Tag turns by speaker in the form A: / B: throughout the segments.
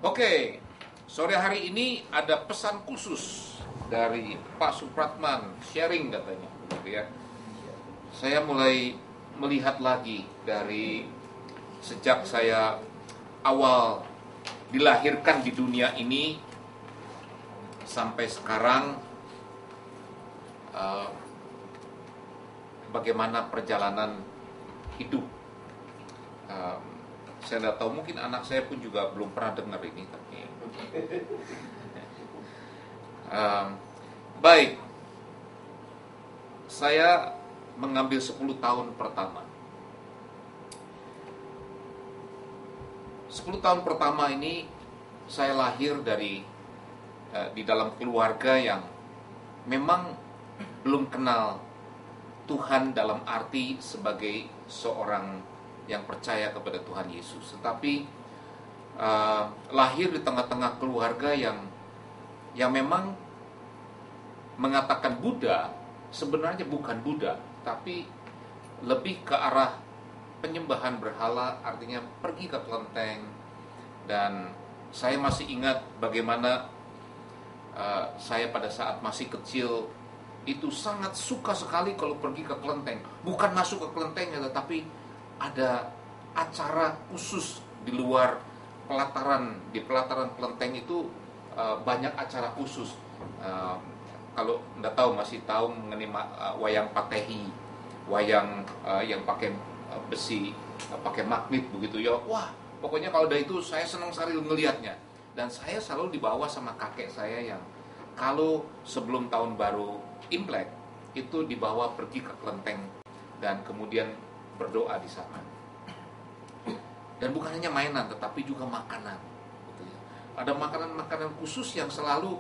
A: Oke, sore hari ini ada pesan khusus dari Pak Supratman, sharing katanya, gitu ya. Saya mulai melihat lagi dari sejak saya awal dilahirkan di dunia ini sampai sekarang, bagaimana perjalanan hidup. Saya tidak tahu, mungkin anak saya pun juga belum pernah dengar ini, tapi baik, saya mengambil 10 tahun pertama. 10 tahun pertama ini saya lahir di dalam keluarga yang memang belum kenal Tuhan dalam arti sebagai seorang yang percaya kepada Tuhan Yesus, tetapi lahir di tengah-tengah keluarga yang memang mengatakan Buddha, sebenarnya bukan Buddha, tapi lebih ke arah penyembahan berhala, artinya pergi ke kelenteng. Dan saya masih ingat bagaimana saya pada saat masih kecil itu sangat suka sekali kalau pergi ke kelenteng. Bukan masuk ke kelenteng ya, tetapi ada acara khusus di luar pelataran. Di pelataran kelenteng itu banyak acara khusus. Kalau enggak tahu, masih tahu mengenai wayang patehi, wayang yang pakai besi, pakai magnet begitu ya. Wah, pokoknya kalau ada itu saya senang sekali melihatnya. Dan saya selalu dibawa sama kakek saya yang kalau sebelum tahun baru Imlek itu dibawa pergi ke kelenteng dan kemudian berdoa di sana. Dan bukan hanya mainan, tetapi juga makanan, gitu ya. Ada makanan-makanan khusus yang selalu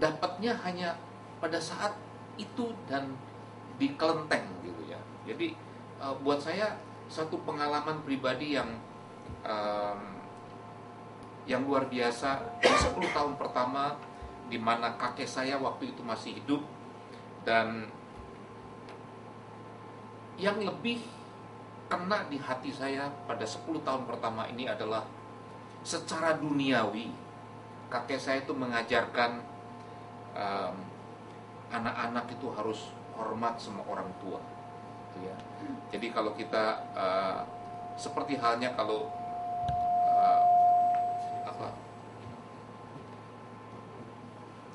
A: dapatnya hanya pada saat itu dan di kelenteng, gitu ya. Jadi buat saya satu pengalaman pribadi yang luar biasa di 10 tahun pertama, di mana kakek saya waktu itu masih hidup. Dan yang lebih kena di hati saya pada 10 tahun pertama ini adalah secara duniawi, kakek saya itu mengajarkan anak-anak itu harus hormat sama orang tua, gitu ya. Jadi kalau kita seperti halnya kalau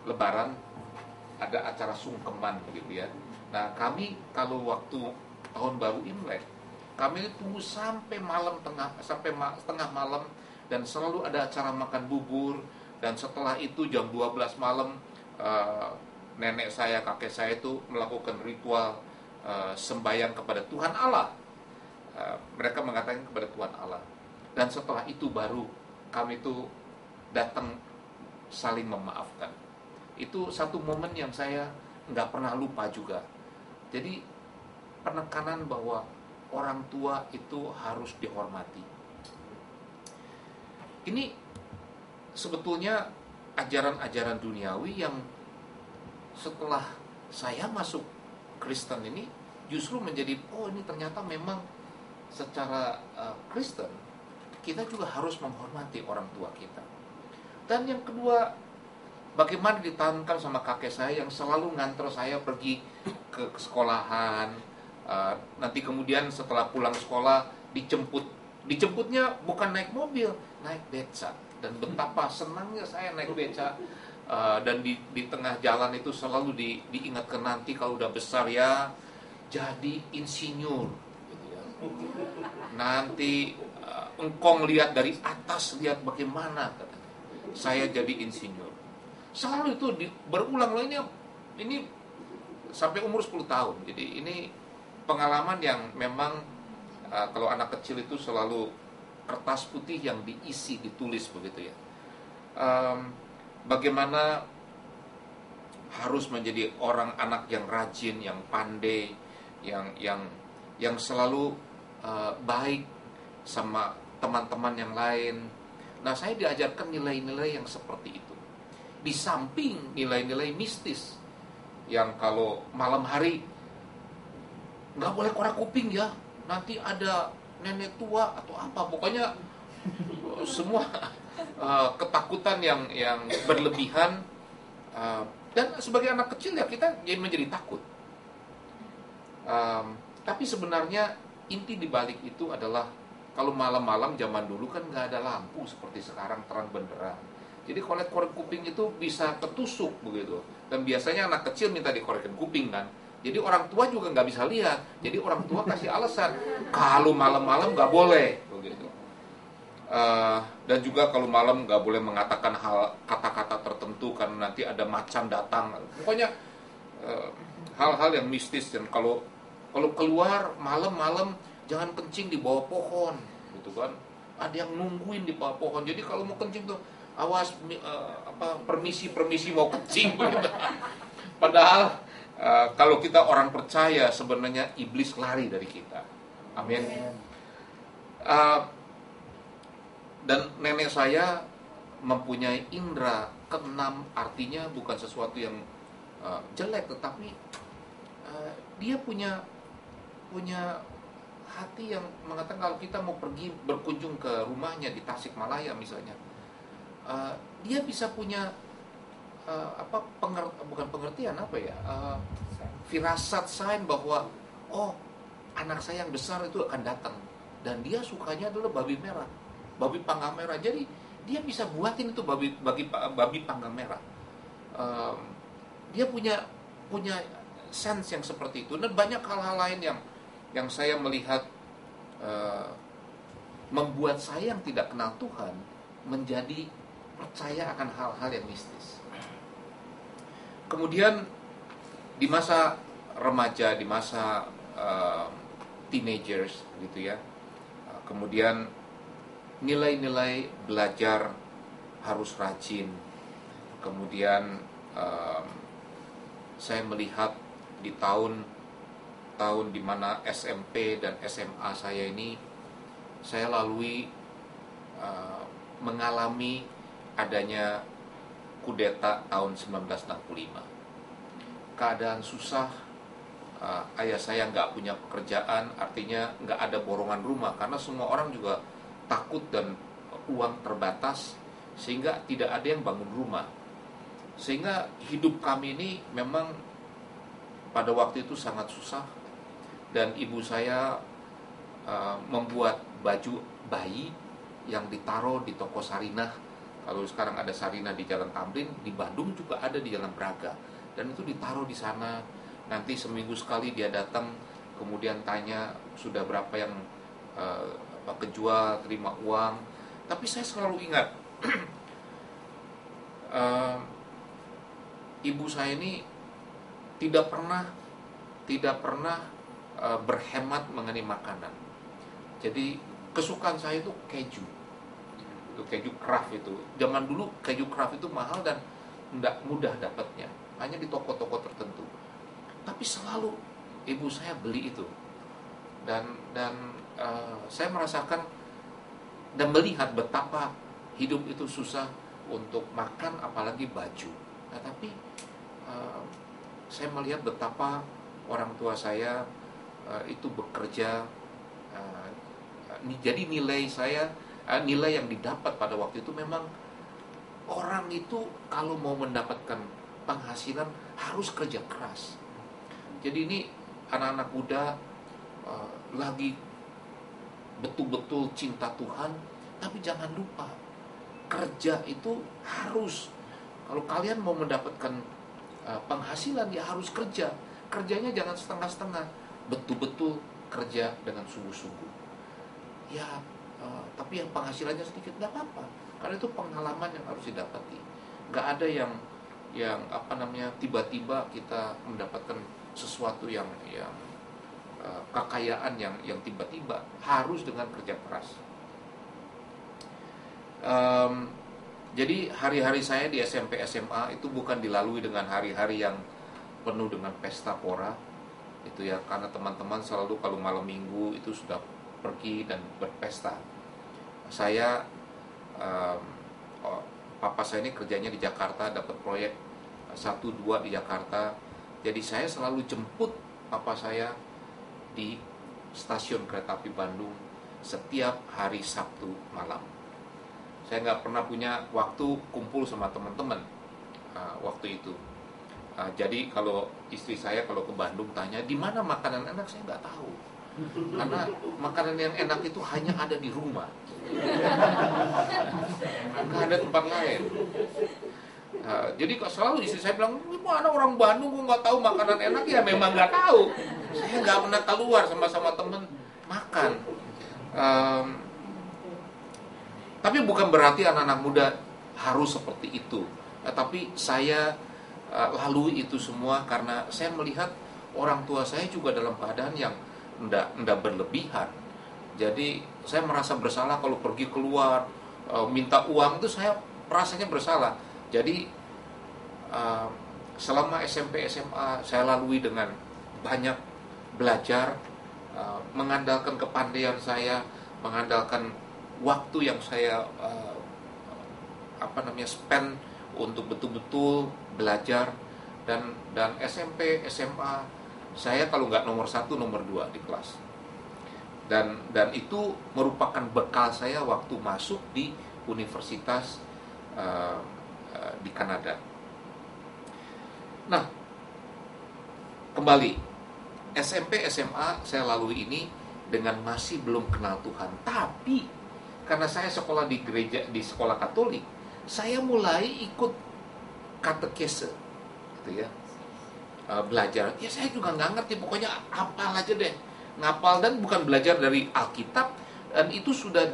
A: Lebaran ada acara sungkeman, gitu ya. Nah, kami kalau waktu tahun baru Imlek, kami tunggu sampai tengah malam, dan selalu ada acara makan bubur. Dan setelah itu jam 12 malam nenek saya, kakek saya itu melakukan ritual sembahyang kepada Tuhan Allah. Mereka mengatakan kepada Tuhan Allah. Dan setelah itu baru kami itu datang saling memaafkan. Itu satu momen yang saya nggak pernah lupa juga. Jadi penekanan bahwa orang tua itu harus dihormati. Ini sebetulnya ajaran-ajaran duniawi yang setelah saya masuk Kristen ini justru menjadi, oh ini ternyata memang secara Kristen kita juga harus menghormati orang tua kita. Dan yang kedua, bagaimana ditanamkan sama kakek saya yang selalu nganter saya pergi ke sekolahan. Nanti kemudian setelah pulang sekolah dijemputnya bukan naik mobil, naik beca. Dan betapa senangnya saya naik beca. Dan di tengah jalan itu selalu diingatkan, nanti kalau udah besar ya jadi insinyur, gitu ya. Nanti engkau lihat dari atas, lihat bagaimana, katanya, saya jadi insinyur. Selalu itu berulang-ulangnya, ini sampai umur 10 tahun. Jadi ini pengalaman yang memang kalau anak kecil itu selalu kertas putih yang diisi, ditulis begitu ya. Bagaimana harus menjadi anak yang rajin, yang pandai, yang selalu baik sama teman-teman yang lain. Nah, saya diajarkan nilai-nilai yang seperti itu. Di samping nilai-nilai mistis yang kalau malam hari nggak boleh korek kuping ya, nanti ada nenek tua atau apa, pokoknya semua ketakutan yang berlebihan. Dan sebagai anak kecil ya kita jadi menjadi takut. Tapi sebenarnya inti dibalik itu adalah kalau malam-malam zaman dulu kan nggak ada lampu seperti sekarang terang benderang. Jadi korek-korek kuping itu bisa ketusuk begitu. Dan biasanya anak kecil minta dikorekin kuping kan. Jadi orang tua juga nggak bisa lihat. Jadi orang tua kasih alasan kalau malam-malam nggak boleh begitu. Dan juga kalau malam nggak boleh mengatakan kata-kata tertentu karena nanti ada macan datang. Pokoknya hal-hal yang mistis. Dan kalau keluar malam-malam jangan kencing di bawah pohon, gitu kan? Ada yang nungguin di bawah pohon. Jadi kalau mau kencing tuh awas, permisi mau kencing. Gitu. Padahal kalau kita orang percaya sebenarnya iblis lari dari kita. Amin. Dan nenek saya mempunyai indera keenam, artinya bukan sesuatu yang jelek, tetapi dia punya hati yang mengatakan kalau kita mau pergi berkunjung ke rumahnya di Tasikmalaya misalnya, dia bisa punya bukan pengertian firasat sign bahwa anak saya yang besar itu akan datang dan dia sukanya adalah babi merah, babi panggang merah. Jadi dia bisa buatin itu babi panggang merah. Dia punya sense yang seperti itu. Dan banyak hal-hal lain yang saya melihat membuat saya yang tidak kenal Tuhan menjadi percaya akan hal-hal yang mistis. Kemudian di masa remaja, di masa teenagers gitu ya, kemudian nilai-nilai belajar harus rajin. Kemudian saya melihat di tahun di mana SMP dan SMA saya ini, saya lalui mengalami adanya kudeta tahun 1965. Keadaan susah, ayah saya nggak punya pekerjaan, artinya nggak ada borongan rumah karena semua orang juga takut dan uang terbatas, sehingga tidak ada yang bangun rumah. Sehingga hidup kami ini memang pada waktu itu sangat susah. Dan ibu saya membuat baju bayi yang ditaruh di toko Sarinah. Kalau sekarang ada Sarinah di Jalan Tamrin, di Bandung juga ada di Jalan Braga. Dan itu ditaruh di sana. Nanti seminggu sekali dia datang, kemudian tanya sudah berapa yang kejual, terima uang. Tapi saya selalu ingat ibu saya ini tidak pernah berhemat mengenai makanan. Jadi kesukaan saya itu keju. Itu keju Kraft itu. Zaman dulu keju Kraft itu mahal dan tidak mudah dapatnya, hanya di toko-toko tertentu. Tapi selalu ibu saya beli itu. Dan saya merasakan dan melihat betapa hidup itu susah untuk makan, apalagi baju. Nah, tapi saya melihat betapa orang tua saya itu bekerja. Jadi nilai yang didapat pada waktu itu memang orang itu kalau mau mendapatkan penghasilan harus kerja keras. Jadi ini anak-anak muda lagi betul-betul cinta Tuhan, tapi jangan lupa kerja itu harus. Kalau kalian mau mendapatkan penghasilan ya harus kerja. Kerjanya jangan setengah-setengah, betul-betul kerja dengan sungguh-sungguh. Ya, tapi yang penghasilannya sedikit nggak apa-apa, karena itu pengalaman yang harus didapati. Nggak ada yang tiba-tiba kita mendapatkan sesuatu yang kekayaan yang tiba-tiba, harus dengan kerja keras. Jadi hari-hari saya di SMP SMA itu bukan dilalui dengan hari-hari yang penuh dengan pesta pora itu ya, karena teman-teman selalu kalau malam minggu itu sudah pergi dan berpesta. Saya papa saya ini kerjanya di Jakarta, dapat proyek 1-2 di Jakarta. Jadi saya selalu jemput papa saya di stasiun kereta api Bandung setiap hari Sabtu malam. Saya nggak pernah punya waktu kumpul sama teman-teman waktu itu. Jadi kalau istri saya kalau ke Bandung tanya di mana makanan enak, saya nggak tahu. Karena makanan yang enak itu hanya ada di rumah, nggak ada tempat lain. Jadi kok selalu istri saya bilang, gimana orang Bandung kok nggak tahu makanan enak? Ya memang nggak tahu. Saya nggak pernah keluar sama temen makan. Tapi bukan berarti anak-anak muda harus seperti itu. Tapi saya lalui itu semua karena saya melihat orang tua saya juga dalam keadaan yang enggak berlebihan. Jadi saya merasa bersalah kalau pergi keluar minta uang, itu saya rasanya bersalah. Jadi selama SMP SMA saya lalui dengan banyak belajar, mengandalkan kepandaian saya, mengandalkan waktu yang saya spend untuk betul-betul belajar. Dan SMP SMA saya kalau nggak nomor 1 nomor 2 di kelas. Dan itu merupakan bekal saya waktu masuk di universitas di Kanada. Nah, kembali SMP SMA saya lalui ini dengan masih belum kenal Tuhan. Tapi karena saya sekolah di gereja, di sekolah Katolik, saya mulai ikut katekese, gitu ya, belajar. Ya saya juga nggak ngerti, pokoknya hafal aja deh, ngapal. Dan bukan belajar dari Alkitab, dan itu sudah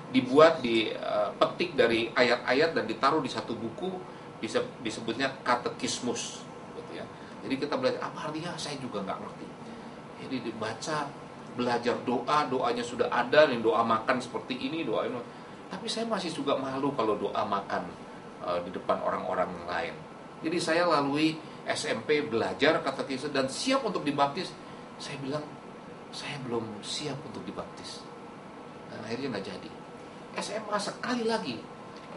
A: dibuat, dipetik dari ayat-ayat dan ditaruh di satu buku, disebutnya katekismus, gitu ya. Jadi kita belajar apa artinya, saya juga nggak ngerti. Jadi dibaca, belajar doanya sudah ada, nih doa makan seperti ini, doa ini. Tapi saya masih juga malu kalau doa makan di depan orang-orang lain. Jadi saya lalui SMP belajar katekisme dan siap untuk dibaptis. Saya bilang saya belum siap untuk dibaptis, dan akhirnya nggak jadi. SMA sekali lagi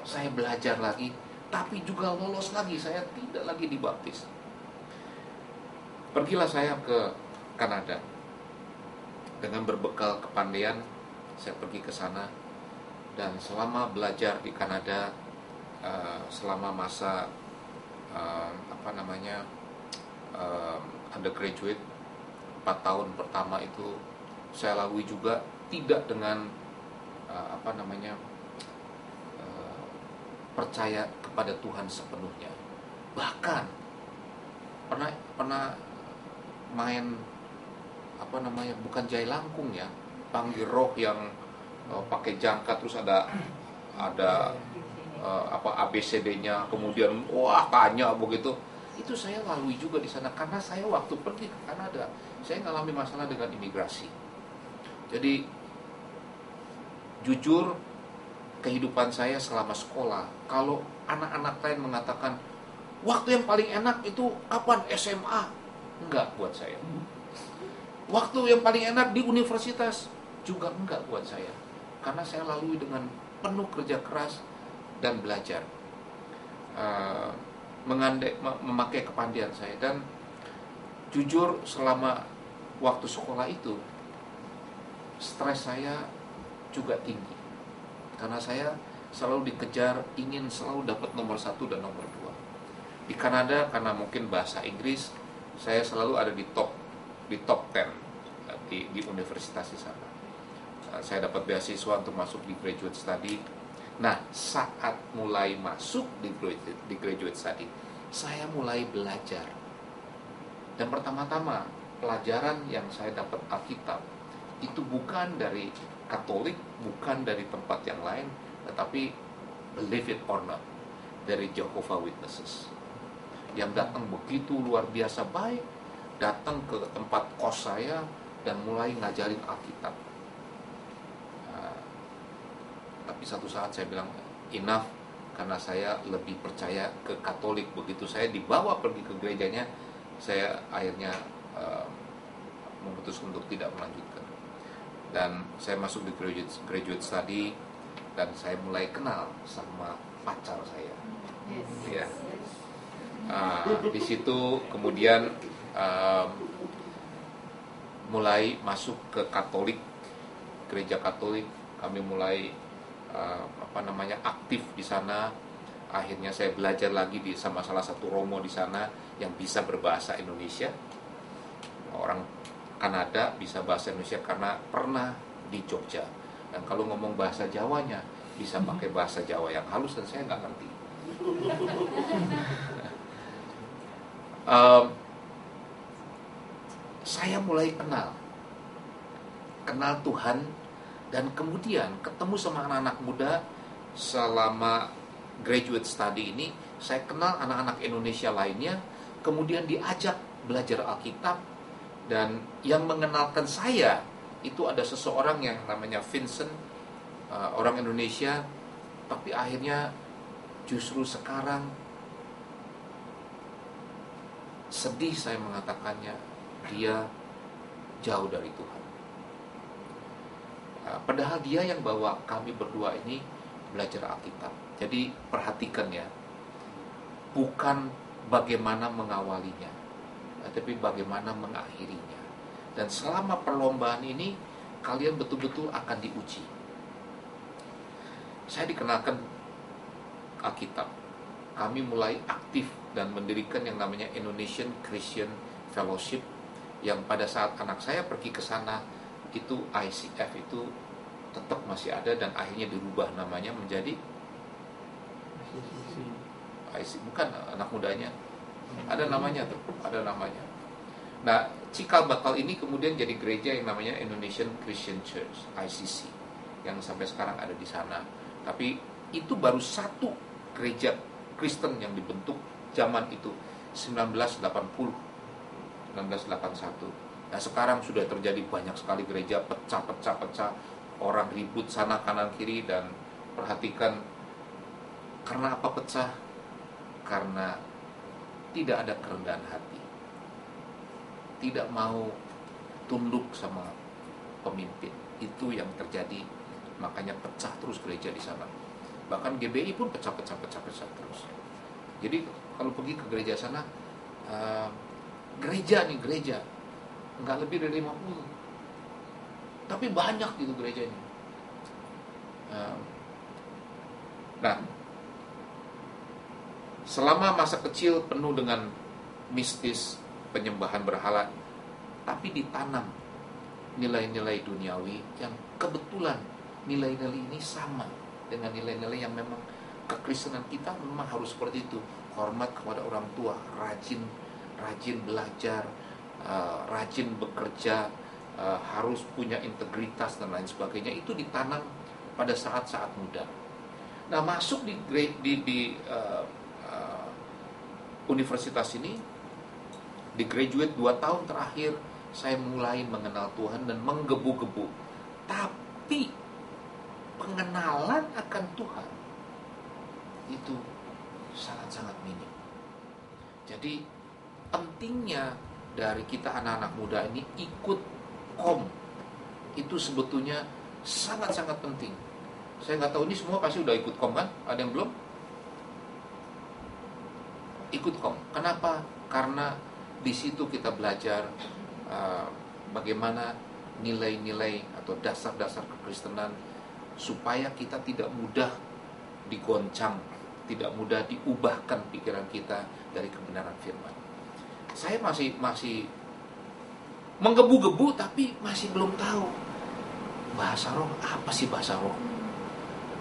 A: saya belajar lagi, tapi juga lolos lagi, saya tidak lagi dibaptis. Pergilah saya ke Kanada dengan berbekal kepandaian. Saya pergi ke sana dan selama belajar di Kanada, selama masa undergraduate 4 tahun pertama itu saya lalui juga tidak dengan percaya kepada Tuhan sepenuhnya. Bahkan pernah main bukan jai langkung ya, panggil roh yang pakai jangka, terus ada ABCD-nya, kemudian tanya begitu. Itu saya lalui juga di sana karena saya waktu pergi ke Kanada saya ngalami masalah dengan imigrasi. Jadi jujur, kehidupan saya selama sekolah, kalau anak-anak lain mengatakan waktu yang paling enak itu kapan, SMA, enggak buat saya. Waktu yang paling enak di universitas juga enggak buat saya, karena saya lalui dengan penuh kerja keras dan belajar, memakai kepandaian saya. Dan jujur selama waktu sekolah itu stres saya juga tinggi, karena saya selalu dikejar, ingin selalu dapat nomor 1 dan nomor 2. Di Kanada karena mungkin bahasa Inggris, saya selalu ada di top 10 di universitas di sana. Saya dapat beasiswa untuk masuk di graduate study. Nah, saat mulai masuk di graduate study, saya mulai belajar. Dan pertama-tama pelajaran yang saya dapat Alkitab itu bukan dari Katolik, bukan dari tempat yang lain, tetapi believe it or not, dari Jehovah Witnesses yang datang begitu luar biasa baik, datang ke tempat kos saya dan mulai ngajarin Alkitab. Tapi satu saat saya bilang enough, karena saya lebih percaya ke Katolik. Begitu saya dibawa pergi ke gerejanya, saya akhirnya memutuskan untuk tidak melanjutkan. Dan saya masuk di graduate study dan saya mulai kenal sama pacar saya. Ya. Di situ kemudian mulai masuk ke Katolik, gereja Katolik. Kami mulai aktif di sana. Akhirnya saya belajar lagi sama salah satu romo di sana yang bisa berbahasa Indonesia. Orang Kanada bisa bahasa Indonesia karena pernah di Jogja. Dan kalau ngomong bahasa Jawanya bisa pakai bahasa Jawa yang halus dan saya nggak ngerti. Saya mulai kenal Tuhan, dan kemudian ketemu sama anak-anak muda selama graduate study ini. Saya kenal anak-anak Indonesia lainnya, kemudian diajak belajar Alkitab, dan yang mengenalkan saya itu ada seseorang yang namanya Vincent, orang Indonesia, tapi akhirnya justru sekarang sedih saya mengatakannya, dia jauh dari Tuhan. Padahal dia yang bawa kami berdua ini belajar Alkitab. Jadi perhatikan ya, bukan bagaimana mengawalinya, tapi bagaimana mengakhirinya. Dan selama perlombaan ini kalian betul-betul akan diuji. Saya dikenalkan Alkitab. Kami mulai aktif dan mendirikan yang namanya Indonesian Christian Fellowship, yang pada saat anak saya pergi ke sana itu ICF itu tetap masih ada, dan akhirnya dirubah namanya menjadi bukan anak mudanya, ada namanya tuh, ada namanya. Nah, Cikal Bakal ini kemudian jadi gereja yang namanya Indonesian Christian Church, ICC, yang sampai sekarang ada di sana. Tapi itu baru satu gereja Kristen yang dibentuk zaman itu, 1980, 1981. Nah, sekarang sudah terjadi banyak sekali gereja pecah, orang ribut sana kanan kiri. Dan perhatikan, karena apa pecah? Karena tidak ada kerendahan hati, tidak mau tunduk sama pemimpin. Itu yang terjadi, makanya pecah terus gereja di sana. Bahkan GBI pun pecah terus. Jadi kalau pergi ke gereja sana, gereja nggak lebih dari 50, tapi banyak gitu gerejanya. Nah, selama masa kecil penuh dengan mistis, penyembahan berhala, tapi ditanam nilai-nilai duniawi yang kebetulan nilai-nilai ini sama dengan nilai-nilai yang memang kekristenan kita memang harus seperti itu. Hormat kepada orang tua, rajin belajar, rajin bekerja, harus punya integritas dan lain sebagainya. Itu ditanam pada saat-saat muda. Nah, masuk di universitas ini, di graduate 2 tahun terakhir, saya mulai mengenal Tuhan dan menggebu-gebu. Tapi pengenalan akan Tuhan itu sangat-sangat minim. Jadi pentingnya dari kita anak-anak muda ini ikut kom, itu sebetulnya sangat-sangat penting. Saya nggak tahu ini semua pasti udah ikut kom kan? Ada yang belum? Ikut kom. Kenapa? Karena di situ kita belajar bagaimana nilai-nilai atau dasar-dasar kekristenan, supaya kita tidak mudah digoncang, tidak mudah diubahkan pikiran kita dari kebenaran firman. Saya masih menggebu-gebu, tapi masih belum tahu bahasa roh. Apa sih bahasa roh?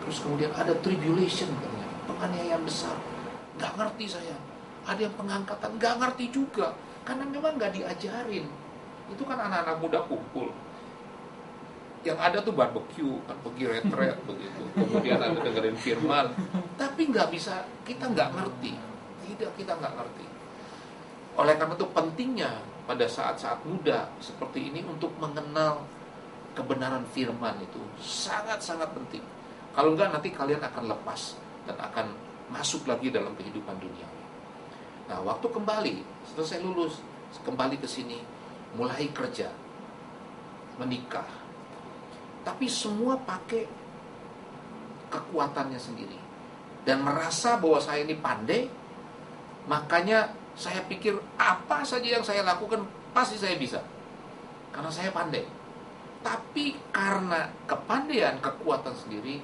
A: Terus kemudian ada tribulation, penganiayaan besar, nggak ngerti saya. Ada yang pengangkatan, nggak ngerti juga, karena memang nggak diajarin. Itu kan anak-anak muda kumpul, yang ada tuh barbecue, kan pergi retret begitu. Kemudian ada dengerin firman, tapi nggak bisa, kita nggak ngerti. Tidak, kita nggak ngerti. Oleh karena itu pentingnya pada saat-saat muda seperti ini untuk mengenal kebenaran firman, itu sangat-sangat penting. Kalau enggak, nanti kalian akan lepas dan akan masuk lagi dalam kehidupan dunia. Nah, waktu kembali, setelah saya lulus, kembali ke sini, mulai kerja, menikah. Tapi semua pakai kekuatannya sendiri. Dan merasa bahwa saya ini pandai, makanya saya pikir apa saja yang saya lakukan pasti saya bisa, karena saya pandai. Tapi karena kepandaian, kekuatan sendiri,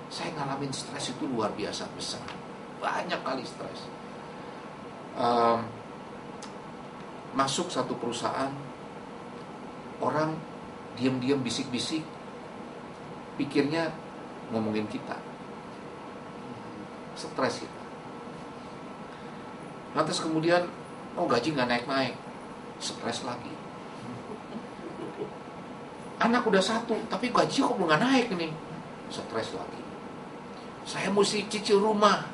A: saya ngalamin stres itu luar biasa besar, banyak kali stres. Masuk satu perusahaan, orang diam-diam bisik-bisik, pikirnya ngomongin kita, stres kita. Lantas kemudian, gaji nggak naik-naik, stres lagi. Anak udah satu, tapi gaji kok belum nggak naik nih, stres lagi. Saya mesti cicil rumah.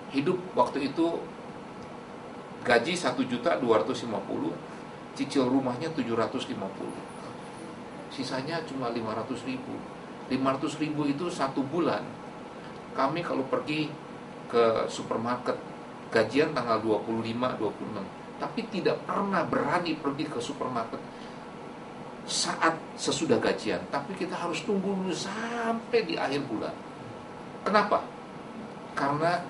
A: Hidup waktu itu gaji 1.250.000, cicil rumahnya 750. Sisanya cuma 500.000. 500.000 itu satu bulan. Kami kalau pergi ke supermarket, gajian tanggal 25, 26, tapi tidak pernah berani pergi ke supermarket saat sesudah gajian, tapi kita harus tunggu dulu sampai di akhir bulan. Kenapa? Karena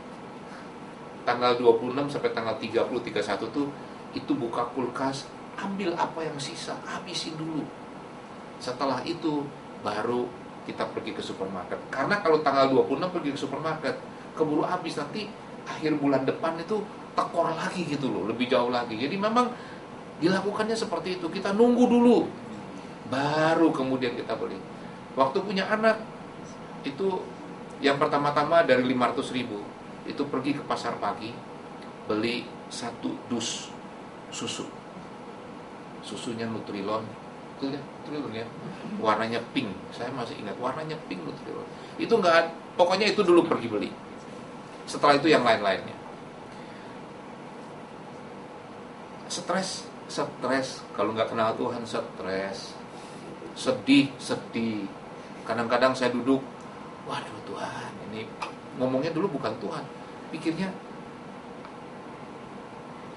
A: tanggal 26 sampai tanggal 30, 31 tuh itu buka kulkas, ambil apa yang sisa, habisin dulu. Setelah itu baru kita pergi ke supermarket. Karena kalau tanggal 26 pergi ke supermarket, keburu habis, nanti akhir bulan depan itu tekor lagi gitu loh, lebih jauh lagi. Jadi memang dilakukannya seperti itu, kita nunggu dulu, baru kemudian kita beli. Waktu punya anak, itu yang pertama-tama dari 500.000, itu pergi ke pasar pagi, beli 1 dus susu. Susunya Nutrilon, Nutrilon ya, warnanya pink. Saya masih ingat warnanya pink Nutrilon. Itu enggak, pokoknya itu dulu pergi beli. Setelah itu yang lain-lainnya. Stres, kalau nggak kenal Tuhan stres. Sedih. Kadang-kadang saya duduk, waduh Tuhan, ini ngomongnya dulu bukan Tuhan, pikirnya,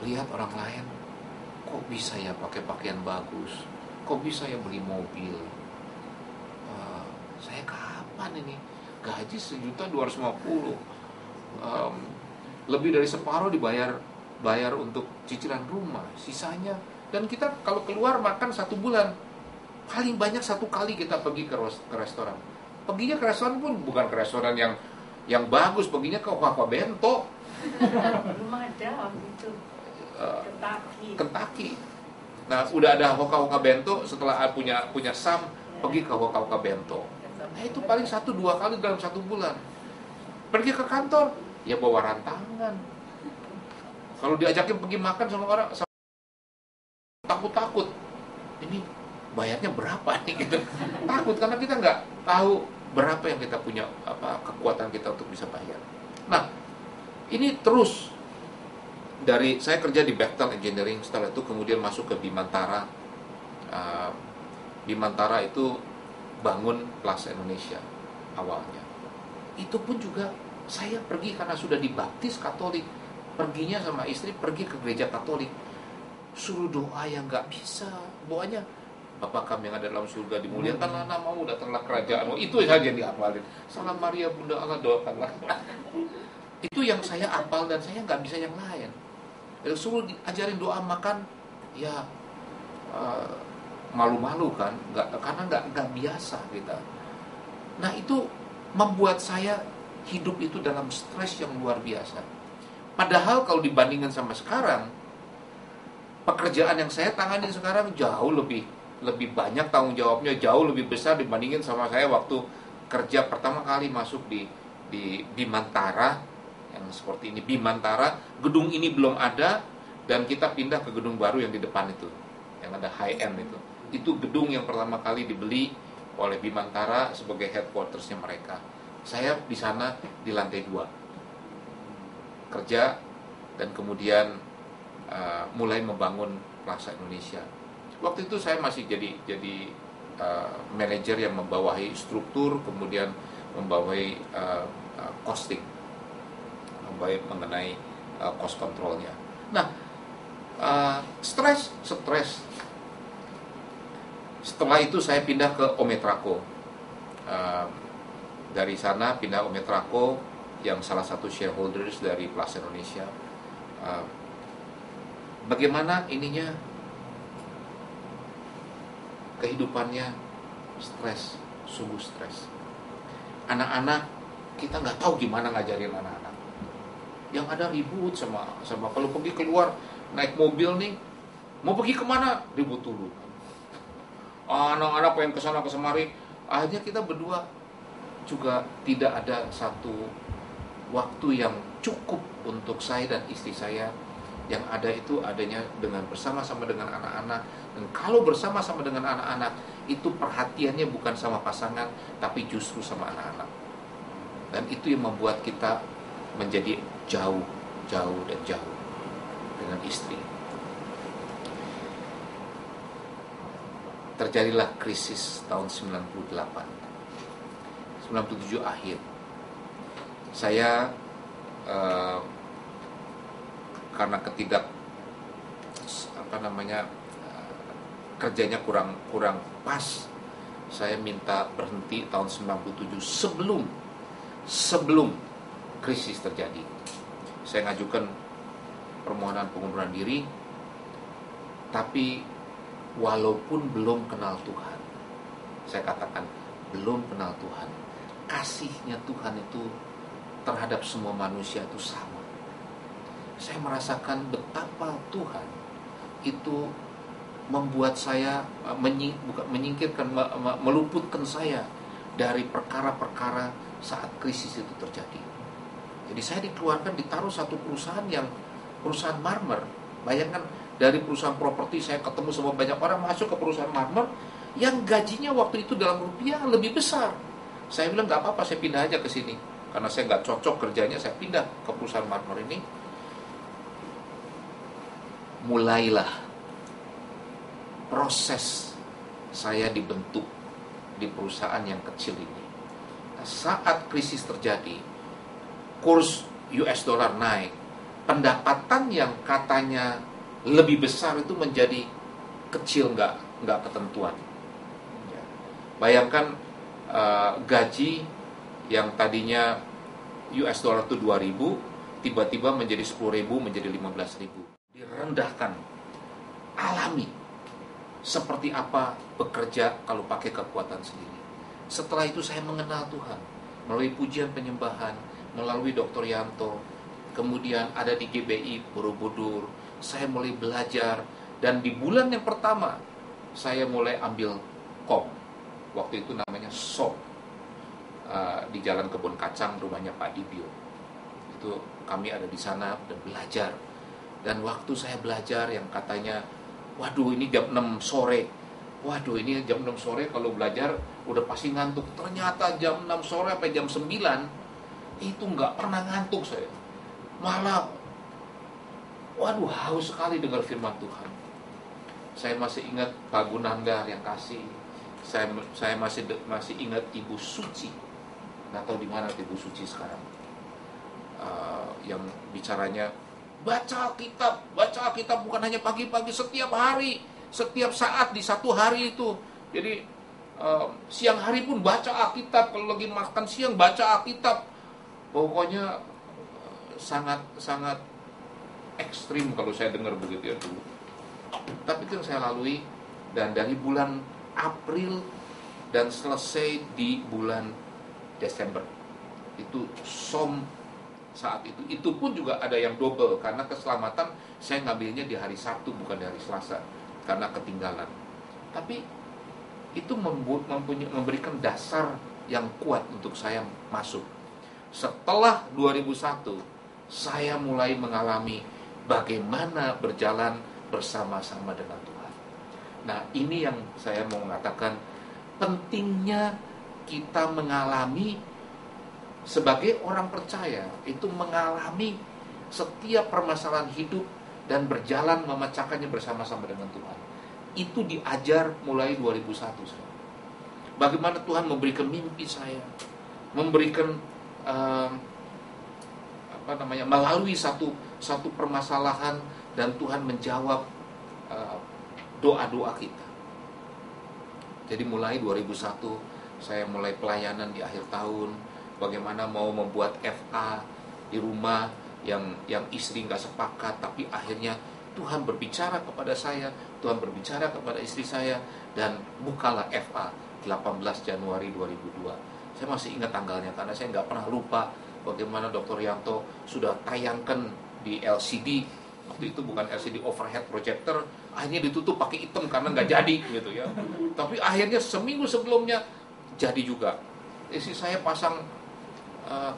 A: lihat orang lain, kok bisa ya pakai pakaian bagus, kok bisa ya beli mobil, saya kapan ini gaji 1.250.000, lebih dari separuh bayar untuk cicilan rumah, sisanya. Dan kita kalau keluar makan 1 bulan, paling banyak 1 kali kita pergi ke restoran. Perginya ke restoran pun bukan ke restoran yang bagus, perginya ke Hoka Bento.
B: Belum ada waktu itu.
A: Kentucky. Nah, udah ada Hoka Bento, setelah punya SAM, pergi ke Hoka Bento. Nah, itu paling 1-2 kali dalam 1 bulan. Pergi ke kantor, ya bawa rantangan. Kalau diajakin pergi makan sama orang, takut. Ini bayarnya berapa nih gitu. Takut karena kita nggak tahu berapa yang kita punya, kekuatan kita untuk bisa bayar. Nah, ini terus dari saya kerja di Bechtel Engineering, setelah itu kemudian masuk ke Bimantara. Bimantara itu bangun Plaza Indonesia awalnya. Itu pun juga saya pergi karena sudah dibaptis Katolik. Perginya sama istri pergi ke gereja Katolik. Suruh doa yang nggak bisa. Doanya, Bapa kami yang ada dalam surga, dimuliakanlah namamu, datanglah kerajaanmu. Itu saja yang dihafalin. Salam Maria Bunda Allah, doakanlah. Itu yang saya hafal dan saya nggak bisa yang lain. Suruh ajarin doa makan, ya malu-malu kan, karena nggak biasa kita. Nah, itu membuat saya hidup itu dalam stres yang luar biasa. Padahal kalau dibandingkan sama sekarang, pekerjaan yang saya tangani sekarang jauh lebih banyak tanggung jawabnya, jauh lebih besar dibandingin sama saya waktu kerja pertama kali masuk di Bimantara yang seperti ini. Bimantara, gedung ini belum ada, dan kita pindah ke gedung baru yang di depan itu, yang ada high end itu. Itu gedung yang pertama kali dibeli oleh Bimantara sebagai headquartersnya mereka. Saya di sana di lantai 2 kerja, dan kemudian mulai membangun Plaza Indonesia. Waktu itu saya masih jadi manajer yang membawahi struktur, kemudian membawahi costing, mengenai cost controlnya. Nah, stres. Setelah itu saya pindah ke Ometraco. Dari sana pindah Ometraco, yang salah satu shareholders dari Plaza Indonesia. Bagaimana ininya, kehidupannya stres, sungguh stres. Anak-anak, kita nggak tahu gimana ngajarin anak-anak. Yang ada ribut sama kalau pergi keluar naik mobil nih, mau pergi kemana, ribut dulu. Anak-anak pengen kesana kesemari. Akhirnya kita berdua juga tidak ada satu waktu yang cukup untuk saya dan istri saya. Yang ada itu adanya dengan bersama-sama dengan anak-anak. Dan kalau bersama-sama dengan anak-anak, itu perhatiannya bukan sama pasangan, tapi justru sama anak-anak. Dan itu yang membuat kita menjadi jauh dan jauh dengan istri. Terjadilah krisis tahun 98, 97 akhir. Saya karena kerjanya kurang pas, saya minta berhenti tahun 97 sebelum krisis terjadi. Saya ngajukan permohonan pengunduran diri, tapi walaupun belum kenal Tuhan, saya katakan belum kenal Tuhan, kasihnya Tuhan itu terhadap semua manusia itu sama. Saya merasakan betapa Tuhan itu membuat saya meluputkan saya dari perkara-perkara saat krisis itu terjadi. Jadi saya dikeluarkan, ditaruh satu perusahaan marmer. Bayangkan, dari perusahaan properti saya ketemu sama banyak orang, masuk ke perusahaan marmer yang gajinya waktu itu dalam rupiah lebih besar. Saya bilang nggak apa-apa, saya pindah aja ke sini karena saya nggak cocok kerjanya. Saya pindah ke perusahaan marmer ini. Mulailah proses saya dibentuk di perusahaan yang kecil ini. Saat krisis terjadi, kurs US dollar naik, pendapatan yang katanya lebih besar itu menjadi kecil, nggak ketentuan. Bayangkan gaji yang tadinya US dollar itu 2.000, tiba-tiba menjadi 10.000, menjadi 15.000. Direndahkan, alami seperti apa bekerja kalau pakai kekuatan sendiri. Setelah itu saya mengenal Tuhan melalui pujian penyembahan, melalui Dr. Yanto, kemudian ada di GBI Borobudur. Saya mulai belajar, dan di bulan yang pertama saya mulai ambil kom. Waktu itu namanya SOP, di Jalan Kebun Kacang, rumahnya Pak Dibio. Itu kami ada di sana dan belajar. Dan waktu saya belajar yang katanya, waduh ini jam 6 sore. Waduh ini jam 6 sore kalau belajar udah pasti ngantuk. Ternyata jam 6 sore sampai jam 9 itu nggak pernah ngantuk saya. Malah, waduh haus sekali dengar firman Tuhan. Saya masih ingat Pak Gunandar yang kasih. Saya masih ingat Ibu Suci. Nggak tahu di mana Ibu Suci sekarang. Yang bicaranya, baca Alkitab bukan hanya pagi-pagi, setiap hari, setiap saat di satu hari itu. Jadi siang hari pun baca Alkitab, kalau lagi makan siang baca Alkitab. Pokoknya sangat ekstrim kalau saya dengar begitu ya dulu. Tapi itu yang saya lalui, dan dari bulan April dan selesai di bulan Desember. Itu SOM saat itu pun juga ada yang double, karena keselamatan saya ngambilnya di hari Sabtu bukan di hari Selasa karena ketinggalan. Tapi itu memberikan dasar yang kuat untuk saya masuk. Setelah 2001 saya mulai mengalami bagaimana berjalan bersama-sama dengan Tuhan. Nah, ini yang saya mau mengatakan, pentingnya kita mengalami sebagai orang percaya, itu mengalami setiap permasalahan hidup dan berjalan memecahkannya bersama-sama dengan Tuhan. Itu diajar mulai 2001 saya. Bagaimana Tuhan memberikan mimpi saya, memberikan melalui satu permasalahan, dan Tuhan menjawab doa-doa kita. Jadi mulai 2001 saya mulai pelayanan di akhir tahun. Bagaimana mau membuat FA di rumah yang istri nggak sepakat, tapi akhirnya Tuhan berbicara kepada saya, Tuhan berbicara kepada istri saya, dan bukalah FA 18 Januari 2002. Saya masih ingat tanggalnya karena saya nggak pernah lupa bagaimana Dr. Yanto sudah tayangkan di LCD. Waktu itu bukan LCD overhead projector, akhirnya ditutup pakai hitam karena nggak jadi gitu ya. Tapi akhirnya seminggu sebelumnya jadi juga. Jadi saya pasang,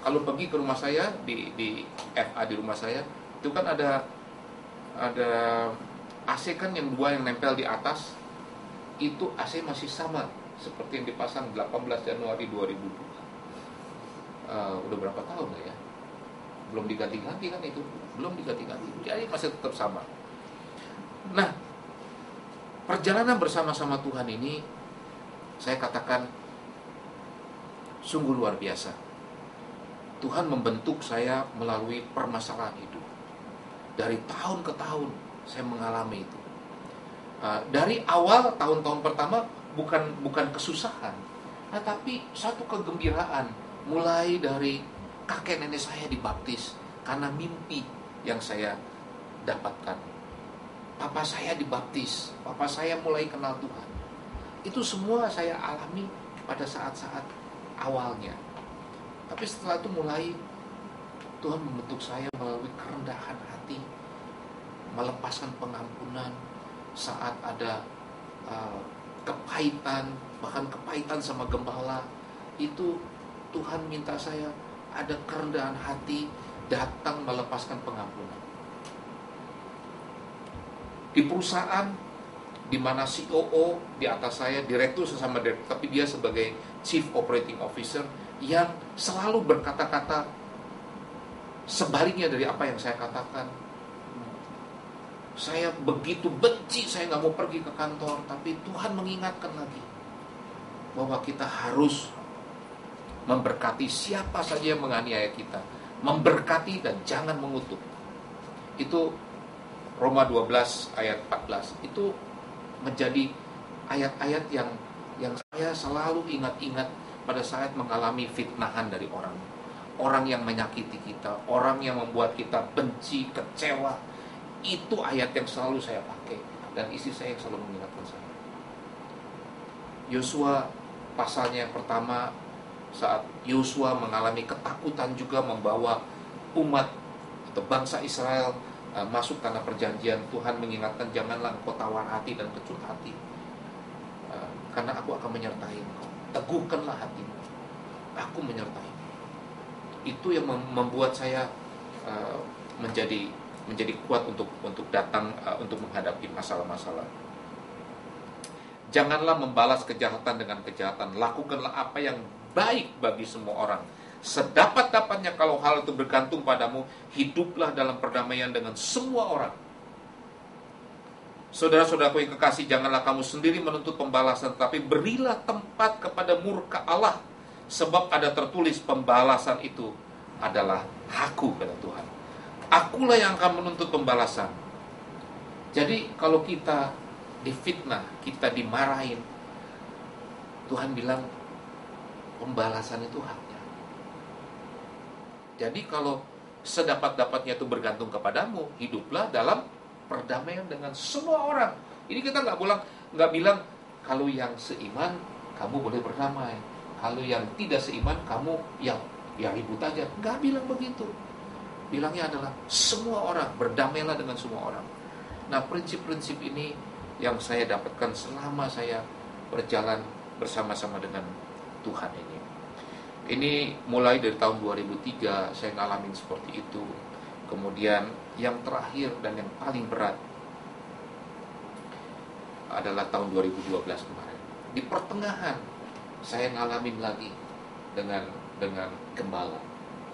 A: kalau pergi ke rumah saya di FA di rumah saya itu kan ada AC kan yang dua yang nempel di atas, itu AC masih sama seperti yang dipasang 18 Januari 2002. Udah berapa tahun lah ya, belum diganti-ganti kan itu, belum diganti-ganti, jadi masih tetap sama. Nah, perjalanan bersama-sama Tuhan ini saya katakan sungguh luar biasa. Tuhan membentuk saya melalui permasalahan hidup. Dari tahun ke tahun saya mengalami itu. Dari awal tahun-tahun pertama bukan kesusahan, tapi satu kegembiraan. Mulai dari kakek nenek saya dibaptis karena mimpi yang saya dapatkan. Papa saya dibaptis, papa saya mulai kenal Tuhan. Itu semua saya alami pada saat-saat awalnya. Tapi setelah itu mulai Tuhan membentuk saya melalui kerendahan hati, melepaskan pengampunan saat ada kepahitan, bahkan kepahitan sama gembala. Itu Tuhan minta saya ada kerendahan hati, datang melepaskan pengampunan. Di perusahaan di mana COO di atas saya, direktur sesama direktur, tapi dia sebagai Chief Operating Officer yang selalu berkata-kata sebaliknya dari apa yang saya katakan. Saya begitu benci, saya nggak mau pergi ke kantor, tapi Tuhan mengingatkan lagi bahwa kita harus memberkati siapa saja yang menganiaya kita, memberkati dan jangan mengutuk. Itu Roma 12 ayat 14. Itu menjadi ayat-ayat yang saya selalu ingat-ingat pada saat mengalami fitnahan dari orang yang menyakiti kita, orang yang membuat kita benci, kecewa. Itu ayat yang selalu saya pakai, dan istri saya yang selalu mengingatkan saya. Yosua pasalnya yang pertama, saat Yosua mengalami ketakutan juga membawa umat atau bangsa Israel masuk tanah perjanjian, Tuhan mengingatkan, janganlah engkau tawar hati dan kecut hati, karena aku akan menyertai engkau. Teguhkanlah hatimu, aku menyertai. Itu yang membuat saya menjadi kuat untuk datang, untuk menghadapi masalah-masalah. Janganlah membalas kejahatan dengan kejahatan, lakukanlah apa yang baik bagi semua orang. Sedapat-dapatnya kalau hal itu bergantung padamu, hiduplah dalam perdamaian dengan semua orang. Saudara-saudaraku yang kekasih, janganlah kamu sendiri menuntut pembalasan, tapi berilah tempat kepada murka Allah, sebab ada tertulis, pembalasan itu adalah hakku, kata Tuhan. Akulah yang akan menuntut pembalasan. Jadi kalau kita difitnah, kita dimarahin, Tuhan bilang pembalasan itu haknya. Jadi kalau sedapat-dapatnya itu bergantung kepadamu, hiduplah dalam perdamaian dengan semua orang. Ini kita nggak bilang kalau yang seiman kamu boleh berdamai, kalau yang tidak seiman kamu ya ribut aja. Nggak bilang begitu. Bilangnya adalah semua orang, berdamailah dengan semua orang. Nah, prinsip-prinsip ini yang saya dapatkan selama saya berjalan bersama-sama dengan Tuhan ini. Ini mulai dari tahun 2003 saya ngalamin seperti itu. Kemudian yang terakhir dan yang paling berat adalah tahun 2012 kemarin. Di pertengahan saya ngalamin lagi dengan gembala.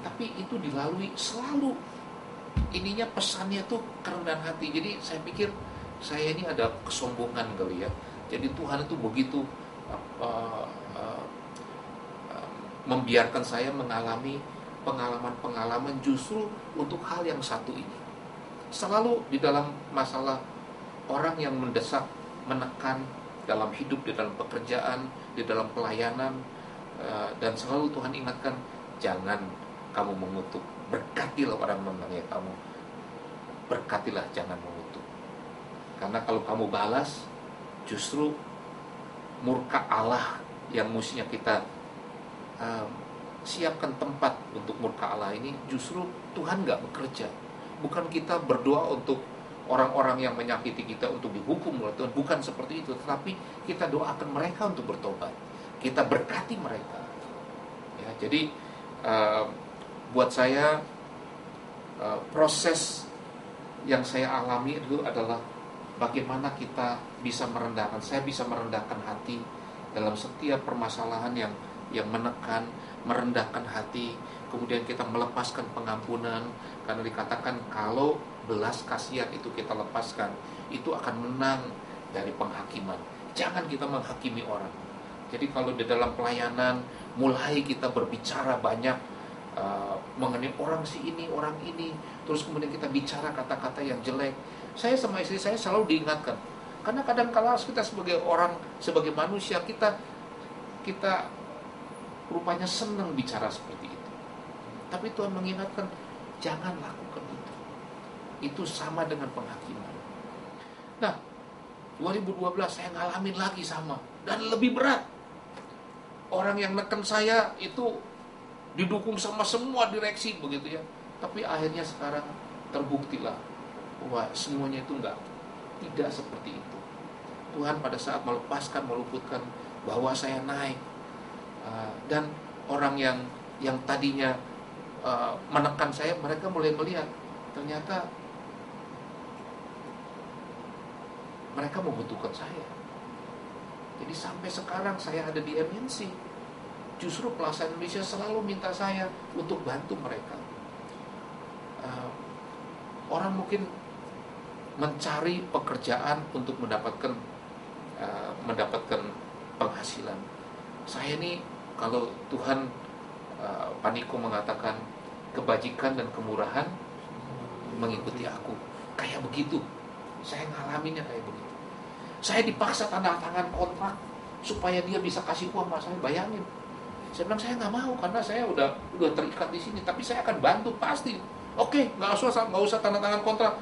A: Tapi itu dilalui selalu. Ininya pesannya tuh kerendahan hati. Jadi saya pikir saya ini ada kesombongan kali ya. Jadi Tuhan itu begitu membiarkan saya mengalami pengalaman-pengalaman justru untuk hal yang satu ini. Selalu di dalam masalah orang yang mendesak, menekan dalam hidup, di dalam pekerjaan, di dalam pelayanan, dan selalu Tuhan ingatkan, jangan kamu mengutuk, berkatilah orang mengenai kamu, berkatilah, jangan mengutuk. Karena kalau kamu balas, justru murka Allah yang mestinya kita siapkan tempat untuk murka Allah ini, justru Tuhan nggak bekerja. Bukan kita berdoa untuk orang-orang yang menyakiti kita untuk dihukum oleh Tuhan, bukan seperti itu. Tetapi kita doakan mereka untuk bertobat, kita berkati mereka. Ya, jadi buat saya proses yang saya alami itu adalah bagaimana kita bisa merendahkan. Saya bisa merendahkan hati dalam setiap permasalahan yang menekan, merendahkan hati, kemudian kita melepaskan pengampunan, karena dikatakan kalau belas kasihan itu kita lepaskan, itu akan menang dari penghakiman. Jangan kita menghakimi orang. Jadi kalau di dalam pelayanan mulai kita berbicara banyak mengenai orang ini, orang ini, terus kemudian kita bicara kata-kata yang jelek, saya sama istri saya selalu diingatkan, karena kadang-kala kita sebagai orang, sebagai manusia, kita rupanya senang bicara seperti itu. Tapi Tuhan mengingatkan, jangan lakukan itu. Itu sama dengan penghakiman. Nah, 2012 saya ngalamin lagi sama, dan lebih berat. Orang yang neken saya itu didukung sama semua direksi begitu ya. Tapi akhirnya sekarang terbuktilah bahwa semuanya itu tidak seperti itu. Tuhan pada saat melepaskan, meluputkan bahwa saya naik, dan orang yang tadinya menekan saya, mereka mulai melihat ternyata mereka membutuhkan saya. Jadi sampai sekarang saya ada di MNC, justru Plaza Indonesia selalu minta saya untuk bantu mereka. Orang mungkin mencari pekerjaan untuk mendapatkan penghasilan. Saya nih, kalau Tuhan, Paniko mengatakan kebajikan dan kemurahan mengikuti aku, kayak begitu. Saya ngalaminnya kayak begitu. Saya dipaksa tanda tangan kontrak supaya dia bisa kasih uang sama saya. Bayangin, saya bilang saya nggak mau karena saya udah terikat di sini, tapi saya akan bantu pasti. Oke, nggak usah tanda tangan kontrak.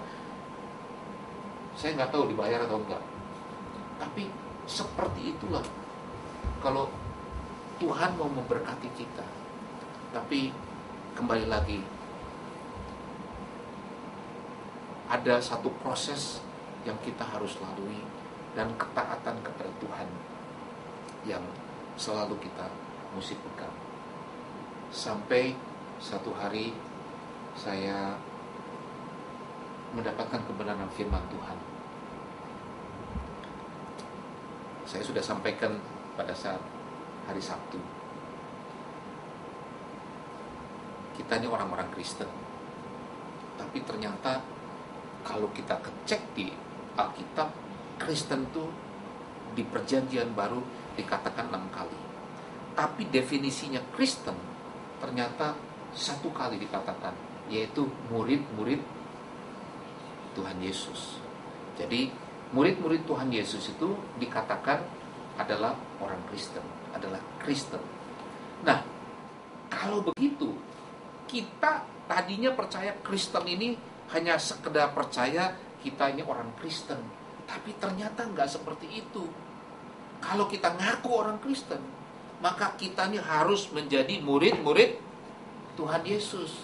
A: Saya nggak tahu dibayar atau enggak. Tapi seperti itulah kalau Tuhan mau memberkati kita. Tapi kembali lagi, ada satu proses yang kita harus lalui, dan ketaatan kepada Tuhan yang selalu kita mesti pegang. Sampai satu hari saya mendapatkan kebenaran firman Tuhan. Saya sudah sampaikan pada saat hari Sabtu. Kita ini orang-orang Kristen, tapi ternyata kalau kita cek di Alkitab, Kristen itu di Perjanjian Baru dikatakan 6 kali. Tapi definisinya Kristen ternyata 1 kali dikatakan, yaitu murid-murid Tuhan Yesus. Jadi murid-murid Tuhan Yesus itu dikatakan adalah orang Kristen, adalah Kristen. Nah, kalau begitu, kita tadinya percaya Kristen ini hanya sekedar percaya kita ini orang Kristen, tapi ternyata nggak seperti itu. Kalau kita ngaku orang Kristen, maka kita ini harus menjadi murid-murid Tuhan Yesus.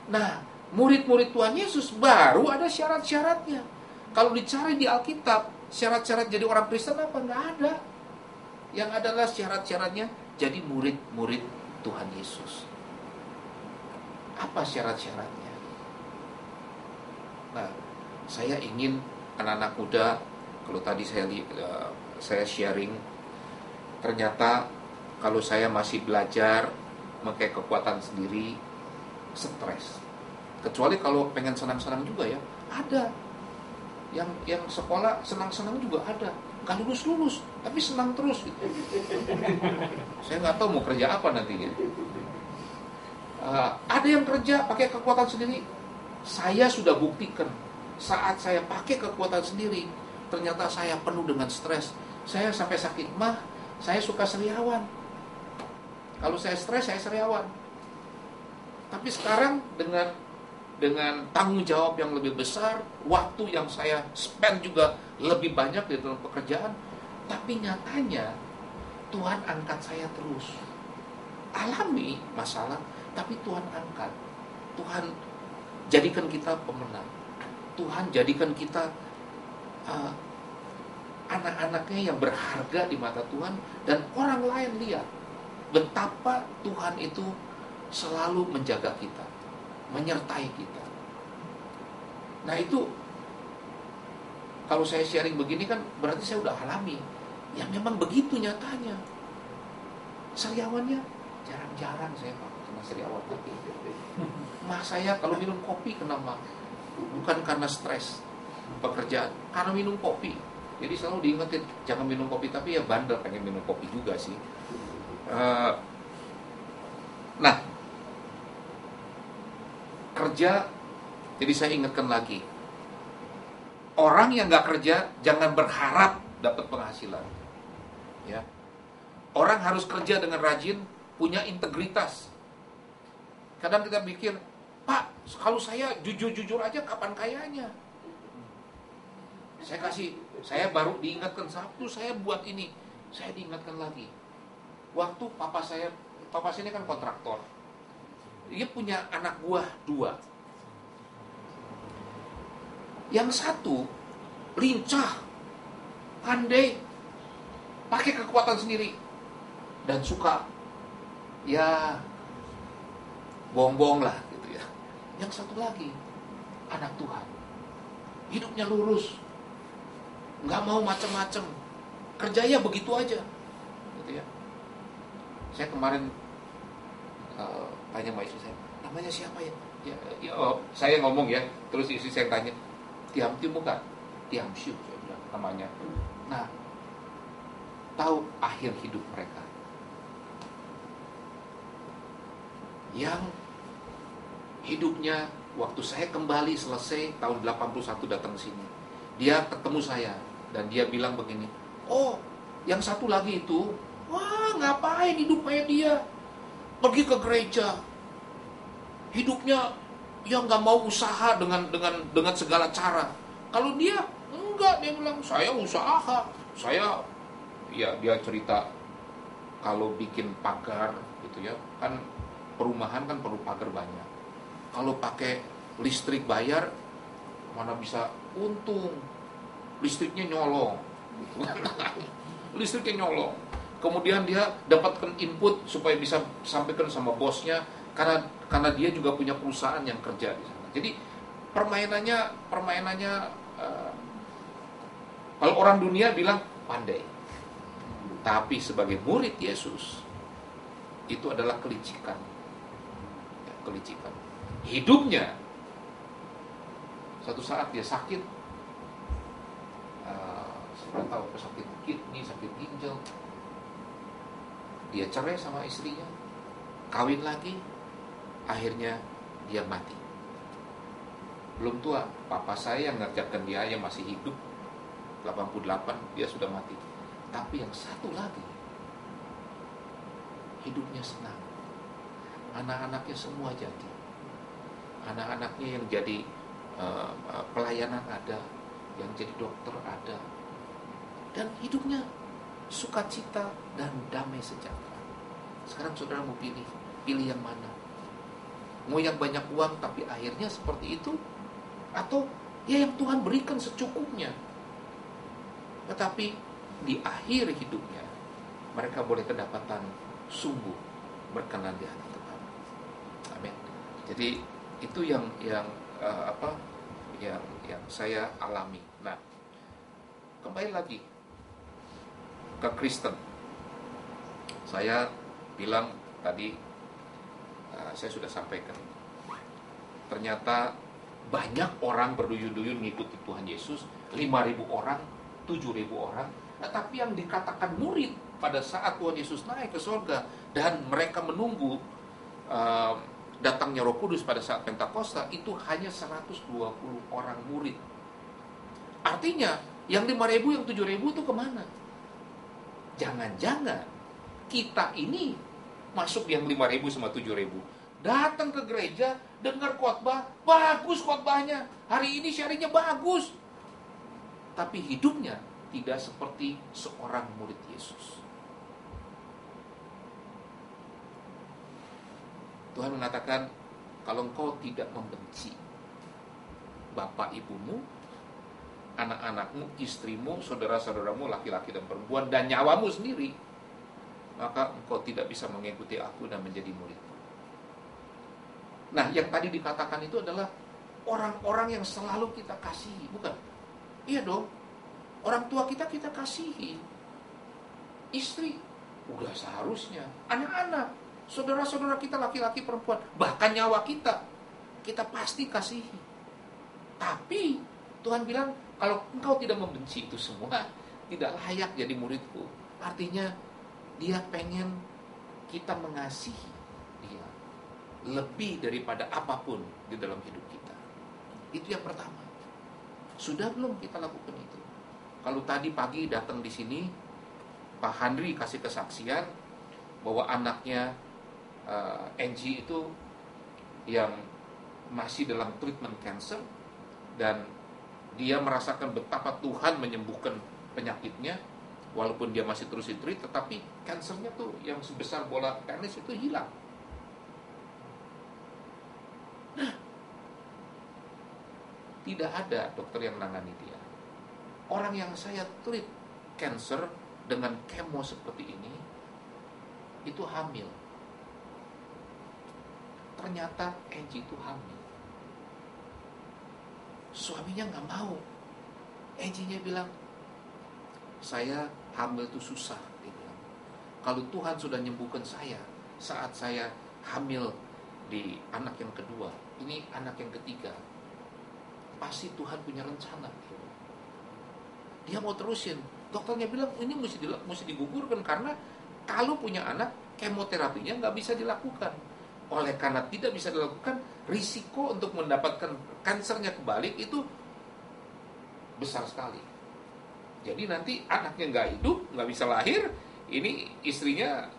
A: Nah, murid-murid Tuhan Yesus baru ada syarat-syaratnya. Kalau dicari di Alkitab, syarat-syarat jadi orang Kristen apa? Nggak ada. Yang adalah syarat-syaratnya jadi murid-murid Tuhan Yesus. Apa syarat-syaratnya? Nah, saya ingin anak-anak muda, kalau tadi saya sharing, ternyata kalau saya masih belajar memakai kekuatan sendiri, stres. Kecuali kalau pengen senang-senang juga ya, ada. Yang sekolah senang-senang juga ada. Gak lulus-lulus, tapi senang terus gitu. Saya nggak tahu mau kerja apa nantinya. Ada yang kerja pakai kekuatan sendiri. Saya sudah buktikan, saat saya pakai kekuatan sendiri, ternyata saya penuh dengan stres. Saya sampai sakit mah. Saya suka sariawan. Kalau saya stres, saya sariawan. Tapi sekarang dengan tanggung jawab yang lebih besar, waktu yang saya spend juga lebih banyak di dalam pekerjaan, tapi nyatanya Tuhan angkat saya terus. Alami masalah, tapi Tuhan angkat. Tuhan jadikan kita pemenang. Tuhan jadikan kita anak-anaknya yang berharga di mata Tuhan. Dan orang lain lihat betapa Tuhan itu selalu menjaga kita, menyertai kita. Nah itu, kalau saya sharing begini kan berarti saya udah alami. Ya memang begitu nyatanya. Sariawannya jarang-jarang saya kena sariawan lagi. Mah saya kalau minum kopi kena mah. Bukan karena stres pekerjaan, karena minum kopi. Jadi selalu diingetin jangan minum kopi, tapi ya bandel pengen minum kopi juga sih. Nah, kerja, jadi saya ingatkan lagi, orang yang nggak kerja jangan berharap dapat penghasilan. Ya, orang harus kerja dengan rajin, punya integritas. Kadang kita pikir, Pak, kalau saya jujur-jujur aja kapan kayanya? Saya baru diingatkan Sabtu saya buat ini, saya diingatkan lagi. Waktu papa saya ini kan kontraktor. Dia punya anak buah 2. Yang satu lincah, pandai, pakai kekuatan sendiri, dan suka ya bohong-bohong lah gitu ya. Yang satu lagi anak Tuhan, hidupnya lurus, nggak mau macam-macam, kerjanya begitu aja gitu ya. Saya kemarin tanya sama istri saya, namanya siapa ya? Saya ngomong ya, terus istri saya tanya, Tiam Tiu bukan? Tiam Siu, saya bilang namanya. Nah, tahu akhir hidup mereka yang hidupnya waktu saya kembali selesai tahun 81 datang ke sini, dia ketemu saya dan dia bilang begini, oh yang satu lagi itu, wah ngapain hidup kayak dia, pergi ke gereja, hidupnya ya nggak mau usaha dengan segala cara. Kalau dia enggak, dia bilang saya usaha, saya ya dia cerita kalau bikin pagar gitu ya, kan perumahan kan perlu pagar banyak. Kalau pakai listrik bayar mana bisa untung, listriknya nyolong gitu. Listriknya nyolong. Kemudian dia dapatkan input supaya bisa sampaikan sama bosnya, karena dia juga punya perusahaan yang kerja di sana. Jadi permainannya kalau orang dunia bilang pandai, tapi sebagai murid Yesus itu adalah kelicikan. Ya, kelicikan. Hidupnya satu saat dia sakit, saya tahu sakit kidney, sakit ginjal. Dia cerai sama istrinya, kawin lagi, akhirnya dia mati. Belum tua, papa saya yang ngerjakan dia yang masih hidup, 88, dia sudah mati. Tapi yang satu lagi, hidupnya senang. Anak-anaknya semua jadi. Anak-anaknya yang jadi pelayanan ada, yang jadi dokter ada. Dan hidupnya sukacita dan damai sejahtera. Sekarang saudara mau pilih yang mana? Mau yang banyak uang tapi akhirnya seperti itu, atau ya yang Tuhan berikan secukupnya, tetapi di akhir hidupnya mereka boleh kedapatan sungguh berkenan di hati Tuhan. Amin. Jadi itu yang saya alami. Nah, kembali lagi ke Kristen. Saya bilang tadi, saya sudah sampaikan, ternyata banyak orang berduyun-duyun mengikuti Tuhan Yesus, 5.000 orang, 7.000 orang. Tetapi yang dikatakan murid pada saat Tuhan Yesus naik ke surga dan mereka menunggu datangnya Roh Kudus pada saat Pentakosta, itu hanya 120 orang murid. Artinya yang 5.000, yang 7.000 itu kemana? Jangan-jangan kita ini masuk yang 5.000 sama 7.000, datang ke gereja, dengar khotbah, bagus khotbahnya, hari ini sharingnya bagus, tapi hidupnya tidak seperti seorang murid Yesus. Tuhan mengatakan, kalau engkau tidak membenci bapak ibumu, anak-anakmu, istrimu, saudara-saudaramu, laki-laki dan perempuan, dan nyawamu sendiri, maka engkau tidak bisa mengikuti aku dan menjadi muridku. Nah, yang tadi dikatakan itu adalah orang-orang yang selalu kita kasihi, bukan? Iya dong. Orang tua kita kasihi. Istri, udah seharusnya. Anak-anak, saudara-saudara kita laki-laki perempuan, bahkan nyawa kita pasti kasihi. Tapi Tuhan bilang, kalau engkau tidak membenci itu semua, tidak layak jadi muridku. Artinya dia pengen kita mengasihi dia lebih daripada apapun di dalam hidup kita. Itu yang pertama. Sudah belum kita lakukan itu? Kalau tadi pagi datang di sini, Pak Handri kasih kesaksian bahwa anaknya Angie itu yang masih dalam treatment cancer, dan dia merasakan betapa Tuhan menyembuhkan penyakitnya walaupun dia masih terus ditreat, tetapi kansernya tuh yang sebesar bola tenis itu hilang. Nah, tidak ada dokter yang menangani dia. Orang yang saya treat cancer dengan kemo seperti ini itu hamil. Ternyata Angie itu hamil. Suaminya gak mau. Angie-nya bilang, saya hamil itu susah, dia bilang. Kalau Tuhan sudah menyembuhkan saya saat saya hamil di anak yang kedua, ini anak yang ketiga, pasti Tuhan punya rencana. Dia mau terusin. Dokternya bilang ini mesti digugurkan, karena kalau punya anak, kemoterapinya nggak bisa dilakukan. Oleh karena tidak bisa dilakukan, risiko untuk mendapatkan kansernya kebalik itu besar sekali. Jadi nanti anaknya nggak hidup, nggak bisa lahir. Ini istrinya,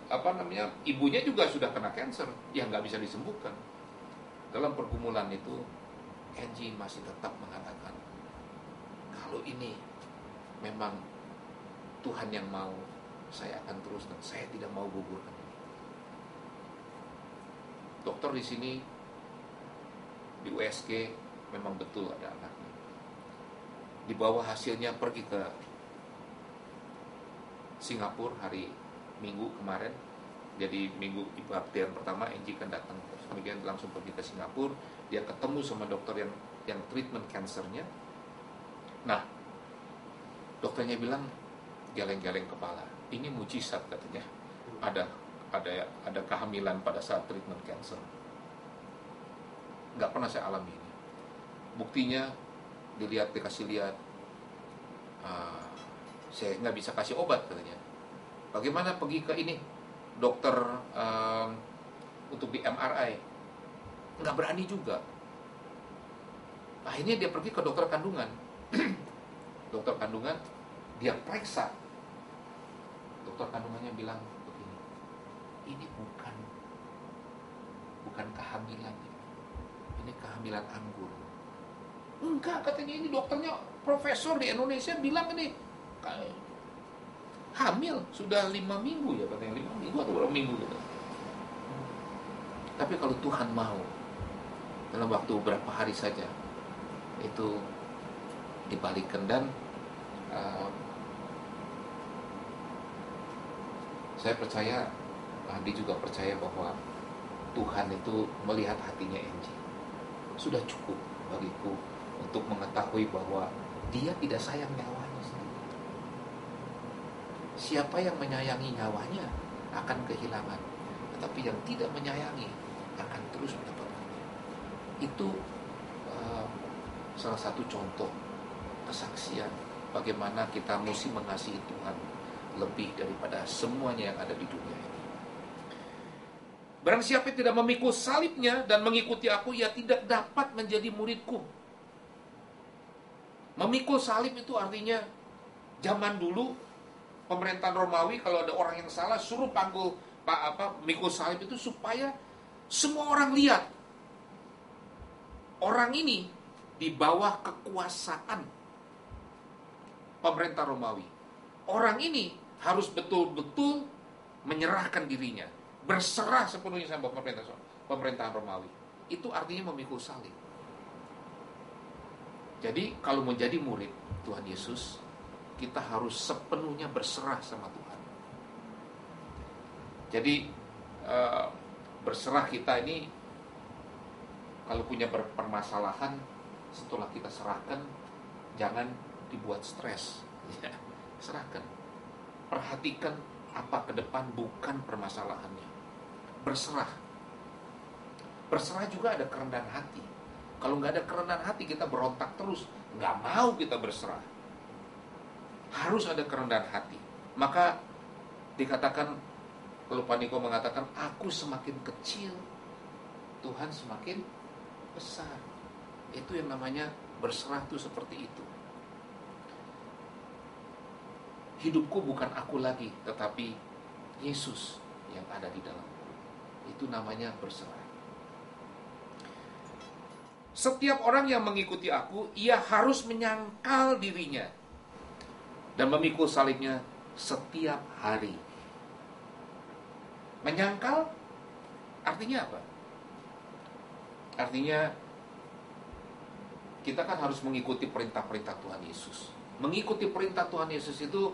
A: ibunya juga sudah kena kanser yang nggak bisa disembuhkan. Dalam pergumulan itu, Angie masih tetap mengatakan, kalau ini memang Tuhan yang mau, saya akan teruskan. Saya tidak mau gugurkan ini. Dokter di sini di USG memang betul ada anaknya. Dibawa hasilnya pergi ke Singapura hari Minggu kemarin. Jadi minggu kebaktian pertama Angie kan datang, kemudian langsung pergi ke Singapura. Dia ketemu sama dokter yang treatment kansernya. Nah, dokternya bilang, geleng-geleng kepala, ini mujizat katanya. Ada kehamilan pada saat treatment cancer. Nggak pernah saya alami ini. Buktinya dikasih lihat, saya nggak bisa kasih obat katanya. Bagaimana pergi ke ini dokter untuk di MRI, nggak berani juga. Akhirnya dia pergi ke dokter kandungan. Dokter kandungan, dia periksa. Dokter kandungannya bilang begini, ini bukan kehamilan, ini kehamilan anggur. Enggak, katanya, ini dokternya profesor di Indonesia bilang ini hamil sudah 5 minggu ya, katanya 5 minggu atau berapa minggu gitu. Tapi kalau Tuhan mau, dalam waktu berapa hari saja itu dibalikkan. Dan saya percaya, Andi juga percaya bahwa Tuhan itu melihat hatinya Angie. Sudah cukup bagiku untuk mengetahui bahwa dia tidak sayang nyawanya sendiri. Siapa yang menyayangi nyawanya akan kehilangan, tetapi yang tidak menyayangi akan terus mendapatkannya. Itu salah satu contoh kesaksian bagaimana kita mesti mengasihi Tuhan lebih daripada semuanya yang ada di dunia ini. Barang siapa yang tidak memikul salibnya dan mengikuti aku, ia tidak dapat menjadi muridku. Memikul salib itu artinya, zaman dulu pemerintahan Romawi kalau ada orang yang salah suruh mikul salib itu supaya semua orang lihat orang ini di bawah kekuasaan pemerintah Romawi. Orang ini harus betul-betul menyerahkan dirinya. berserah sepenuhnya sama pemerintahan Romawi. Itu artinya memikul salib. Jadi kalau menjadi murid Tuhan Yesus, kita harus sepenuhnya berserah sama Tuhan. Jadi berserah kita ini, kalau punya permasalahan, setelah kita serahkan, jangan dibuat stres. Ya, serahkan. Perhatikan apa ke depan, bukan permasalahannya. Berserah. Berserah juga ada kerendahan hati. Kalau nggak ada kerendahan hati, kita berontak terus. Nggak mau kita berserah. Harus ada kerendahan hati. Maka dikatakan, kalau Paniko mengatakan, aku semakin kecil, Tuhan semakin besar. Itu yang namanya berserah, itu seperti itu. Hidupku bukan aku lagi, tetapi Yesus yang ada di dalamku. Itu namanya berserah. Setiap orang yang mengikuti aku, ia harus menyangkal dirinya dan memikul salibnya setiap hari. Menyangkal artinya apa? Artinya kita kan harus mengikuti perintah-perintah Tuhan Yesus. Mengikuti perintah Tuhan Yesus itu,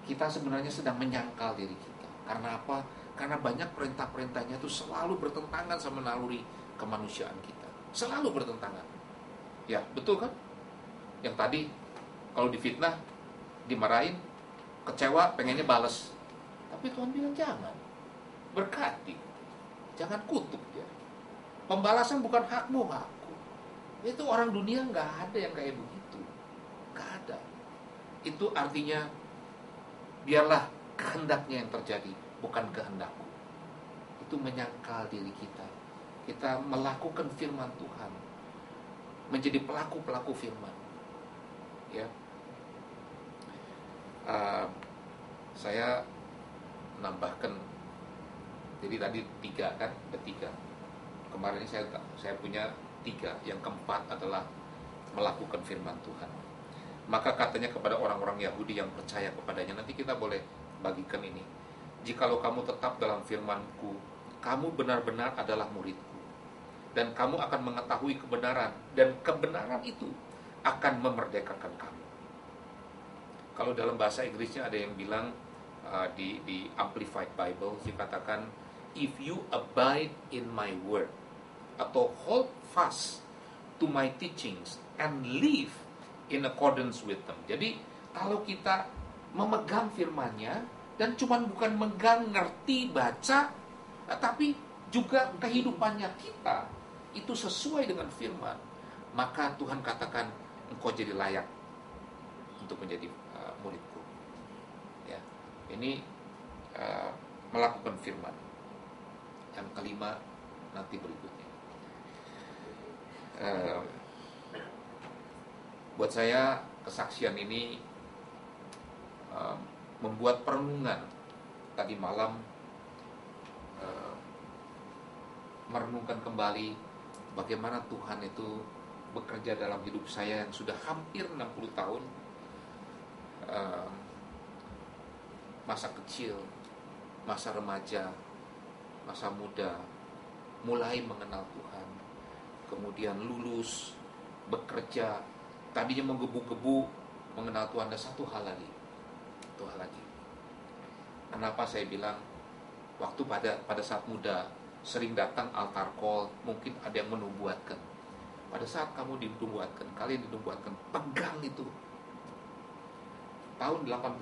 A: kita sebenarnya sedang menyangkal diri kita. Karena apa? Karena banyak perintah-perintahnya itu selalu bertentangan sama naluri kemanusiaan kita. Selalu bertentangan. Ya, betul kan? Yang tadi, kalau difitnah, dimarahin, kecewa, pengennya balas. Tapi Tuhan bilang jangan. Berkati. Jangan kutuk ya. Pembalasan bukan hakmu, hakku. Itu orang dunia nggak ada yang kayak begitu. Nggak ada. Itu artinya, biarlah kehendaknya yang terjadi, bukan kehendakku. Itu menyangkal diri kita. Kita melakukan firman Tuhan, menjadi pelaku-pelaku firman. Ya, saya menambahkan. Jadi tadi 3 kan, ada 3. Kemarin ini saya punya 3. Yang keempat adalah melakukan firman Tuhan. Maka katanya kepada orang-orang Yahudi yang percaya kepadanya, nanti kita boleh bagikan ini. Jikalau kamu tetap dalam firman-Ku, kamu benar-benar adalah murid-Ku, dan kamu akan mengetahui kebenaran, dan kebenaran itu akan memerdekakan kamu. Kalau dalam bahasa Inggrisnya ada yang bilang, di Amplified Bible dikatakan, if you abide in my word, atau hold fast to my teachings and live in accordance with them. Jadi kalau kita memegang firman-Nya, dan bukan megang, ngerti, baca, tapi juga kehidupannya kita itu sesuai dengan firman, maka Tuhan katakan, engkau jadi layak untuk menjadi muridku. Ya, ini melakukan firman. Yang kelima nanti berikutnya. Buat saya kesaksian ini membuat perenungan. Tadi malam merenungkan kembali bagaimana Tuhan itu bekerja dalam hidup saya yang sudah hampir 60 tahun. Masa kecil, masa remaja, masa muda, mulai mengenal Tuhan, kemudian lulus, bekerja, tadinya menggebu-gebu mengenal Tuhan. Dan satu hal lagi, kenapa saya bilang waktu pada saat muda sering datang altar call, mungkin ada yang menubuatkan. Pada saat kamu dinubuatkan, kalian dinubuatkan, pegang itu. Tahun 81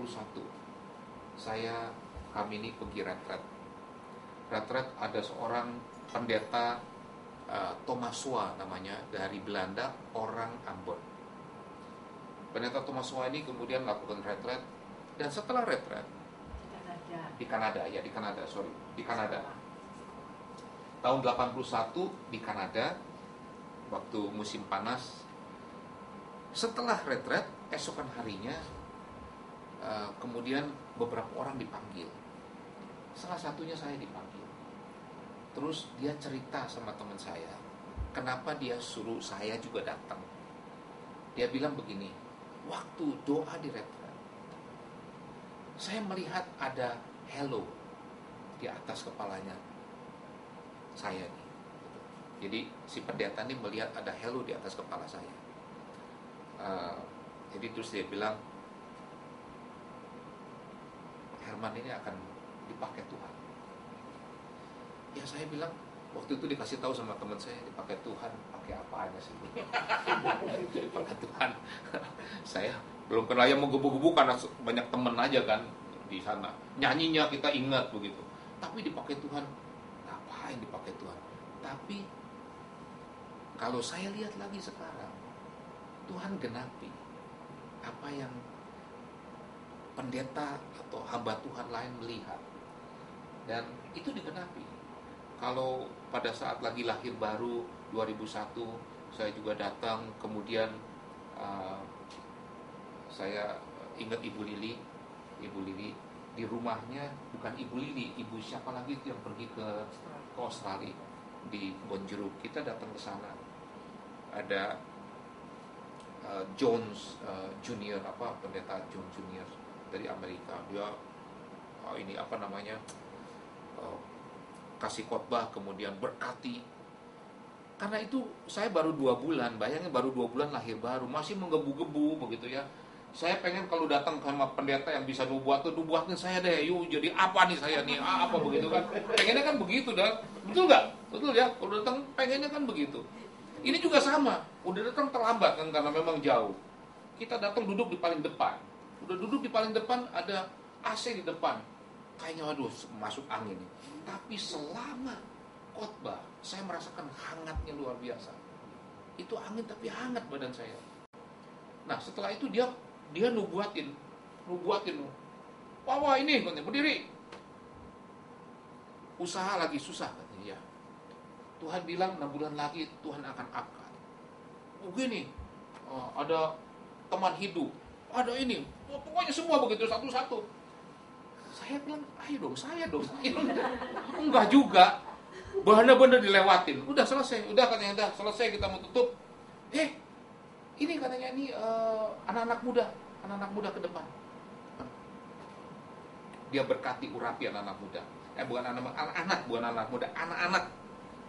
A: kami ini pergi retret. Retret ada seorang pendeta, Thomas Wa namanya, dari Belanda, orang Ambon. Pendeta Thomas Wa ini kemudian melakukan retret, dan setelah retret di Kanada. Tahun 81 di Kanada, waktu musim panas. Setelah retret, esokan harinya kemudian beberapa orang dipanggil. Salah satunya saya dipanggil. Terus dia cerita sama teman saya, kenapa dia suruh saya juga datang. Dia bilang begini, waktu doa di retret, saya melihat ada hello di atas kepalanya saya nih. Jadi si pendeta ini melihat ada halo di atas kepala saya. Jadi terus dia bilang, Herman ini akan dipakai Tuhan. Ya saya bilang, waktu itu dikasih tahu sama teman saya, dipakai Tuhan, pakai apanya sih? Dipakai Tuhan. Saya belum kenal, yang menggebu-gebu karena banyak teman aja kan di sana. Nyanyinya kita ingat begitu. Tapi dipakai Tuhan, ngapain dipakai Tuhan? Tapi kalau saya lihat lagi sekarang, Tuhan genapi apa yang pendeta atau hamba Tuhan lain melihat, dan itu digenapi. Kalau pada saat lagi lahir baru 2001, saya juga datang, kemudian saya ingat Ibu Lili di rumahnya, bukan Ibu Lili, Ibu siapa lagi yang pergi ke Australia di Bonjeruk. Kita datang ke sana, ada Jones Junior, pendeta Jones Junior dari Amerika. Dia kasih khotbah, kemudian berkati. Karena itu saya baru 2 bulan, bayangin baru 2 bulan lahir baru, masih menggebu-gebu begitu ya. Saya pengen kalau datang sama pendeta yang bisa nubuatin saya deh, yuk jadi apa nih saya nih, apa begitu kan. Pengennya kan begitu dah, betul nggak? Betul ya, kalau datang pengennya kan begitu. Ini juga sama, udah datang terlambat kan karena memang jauh. Kita datang duduk di paling depan. Udah duduk di paling depan, ada AC di depan. Kayaknya waduh masuk angin nih. Tapi selama khotbah, saya merasakan hangatnya luar biasa. Itu angin tapi hangat badan saya. Nah setelah itu dia nubuatin. Wah ini katanya, berdiri. Usaha lagi susah katanya ya. Tuhan bilang 6 bulan lagi Tuhan akan angkat. Begini, ada teman hidup, ada ini, pokoknya semua begitu satu-satu. Saya bilang, ayo dong, saya dong. Enggak juga, benar-benar dilewatin. Udah selesai, udah katanya, udah selesai, kita mau tutup. Ini katanya ini anak-anak muda ke depan. Dia berkati, urapi anak-anak muda. Bukan anak-anak muda, anak-anak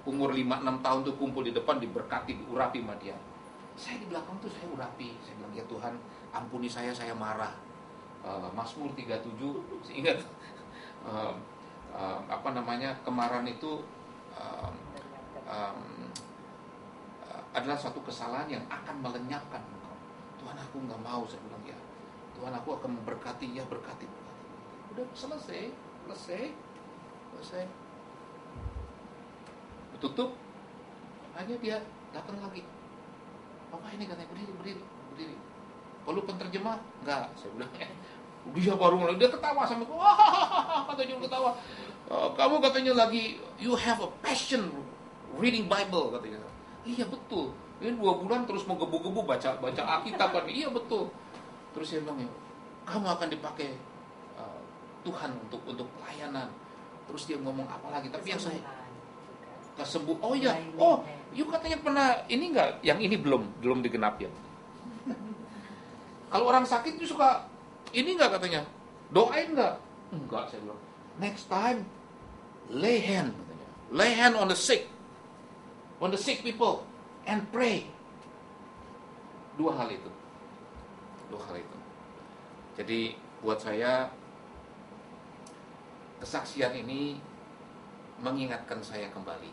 A: umur 5-6 tahun tuh kumpul di depan, diberkati, diurapi sama dia. Saya di belakang tuh saya urapi. Saya bilang, ya Tuhan, ampuni saya marah. Mazmur 37, saya ingat kemarahan itu adalah suatu kesalahan yang akan melenyapkan engkau. Tuhan, aku nggak mau, saya bilang ya. Tuhan, aku akan memberkati, ya berkati. Udah selesai. Tutup, hanya dia datang lagi. Apa ini katanya, berdiri. Perlu penterjemah? Enggak, saya bilang. Dia baru mulai, dia ketawa sama aku. Wah, katanya ketawa. Kamu katanya lagi, you have a passion reading Bible katanya. Iya betul. Ini 2 bulan terus menggebu-gebu baca Alkitab kan. Iya betul. Terus saya bilang, kamu akan dipakai Tuhan untuk pelayanan. Terus dia ngomong apa lagi? Tapi yang saya kesembuh. Oh iya. Oh, you katanya pernah ini enggak? Yang ini belum digenapi ya. Kalau orang sakit itu suka ini enggak katanya? Doain enggak? Enggak, saya bilang. Next time lay hand katanya. Lay hand on the sick people and pray. 2 hal itu. Jadi buat saya kesaksian ini mengingatkan saya kembali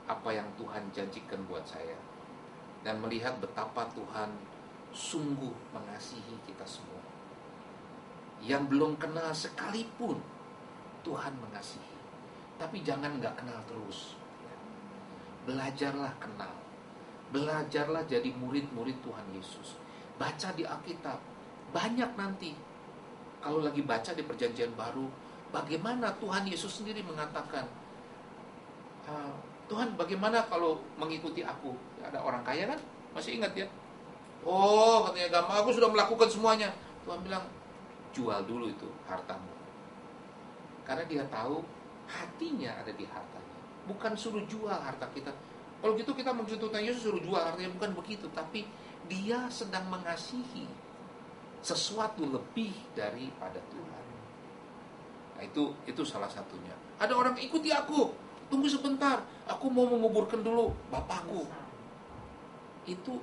A: apa yang Tuhan janjikan buat saya, dan melihat betapa Tuhan sungguh mengasihi kita semua. Yang belum kenal sekalipun Tuhan mengasihi. Tapi jangan gak kenal terus. Belajarlah kenal. Belajarlah jadi murid-murid Tuhan Yesus. Baca di Alkitab. Banyak nanti kalau lagi baca di Perjanjian Baru, bagaimana Tuhan Yesus sendiri mengatakan, Tuhan bagaimana kalau mengikuti aku? Ada orang kaya kan? Masih ingat ya? Oh katanya, aku sudah melakukan semuanya. Tuhan bilang, jual dulu itu hartamu. Karena dia tahu hatinya ada di hartanya. Bukan suruh jual harta kita. Kalau gitu kita maksud Tuhan Yesus suruh jual hartanya, bukan begitu. Tapi dia sedang mengasihi sesuatu lebih daripada Tuhan. Nah, itu salah satunya. Ada orang ikuti aku, tunggu sebentar, aku mau menguburkan dulu bapakku. Itu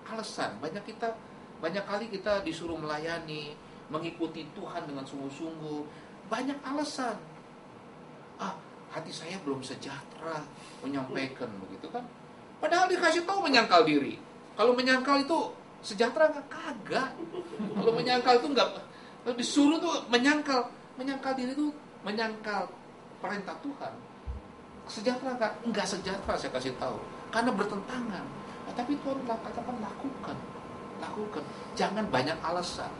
A: alasan. Banyak kali kita disuruh melayani, mengikuti Tuhan dengan sungguh-sungguh. Banyak alasan. Hati saya belum sejahtera menyampaikan begitu kan. Padahal dikasih tahu menyangkal diri. Kalau menyangkal itu sejahtera nggak? Kagak. Kalau menyangkal itu nggak, disuruh tuh menyangkal diri itu menyangkal perintah Tuhan. Sejahtera nggak? Nggak sejahtera, saya kasih tahu. Karena bertentangan. Tapi Tuhan katakan lakukan. Jangan banyak alasan.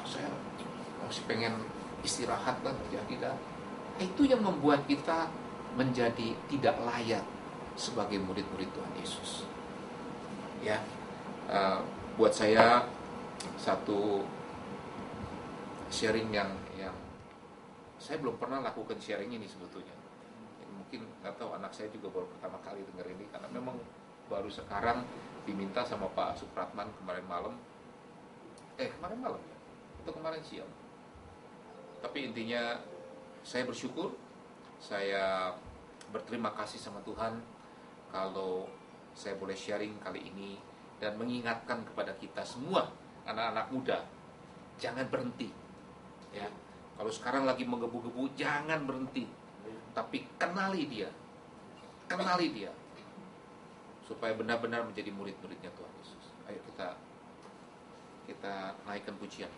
A: Saya masih pengen istirahat lah, tidak. Itu yang membuat kita menjadi tidak layak sebagai murid-murid Tuhan Yesus. Ya, buat saya satu sharing yang saya belum pernah lakukan sharing ini sebetulnya. Mungkin nggak tahu, anak saya juga baru pertama kali dengar ini karena memang baru sekarang diminta sama Pak Supratman kemarin malam ya, atau kemarin siang. Tapi intinya saya bersyukur, saya berterima kasih sama Tuhan kalau saya boleh sharing kali ini dan mengingatkan kepada kita semua anak-anak muda, jangan berhenti. Ya, kalau sekarang lagi menggebu-gebu, jangan berhenti, tapi kenali dia, supaya benar-benar menjadi murid-muridnya Tuhan Yesus. Ayo kita naikkan pujian.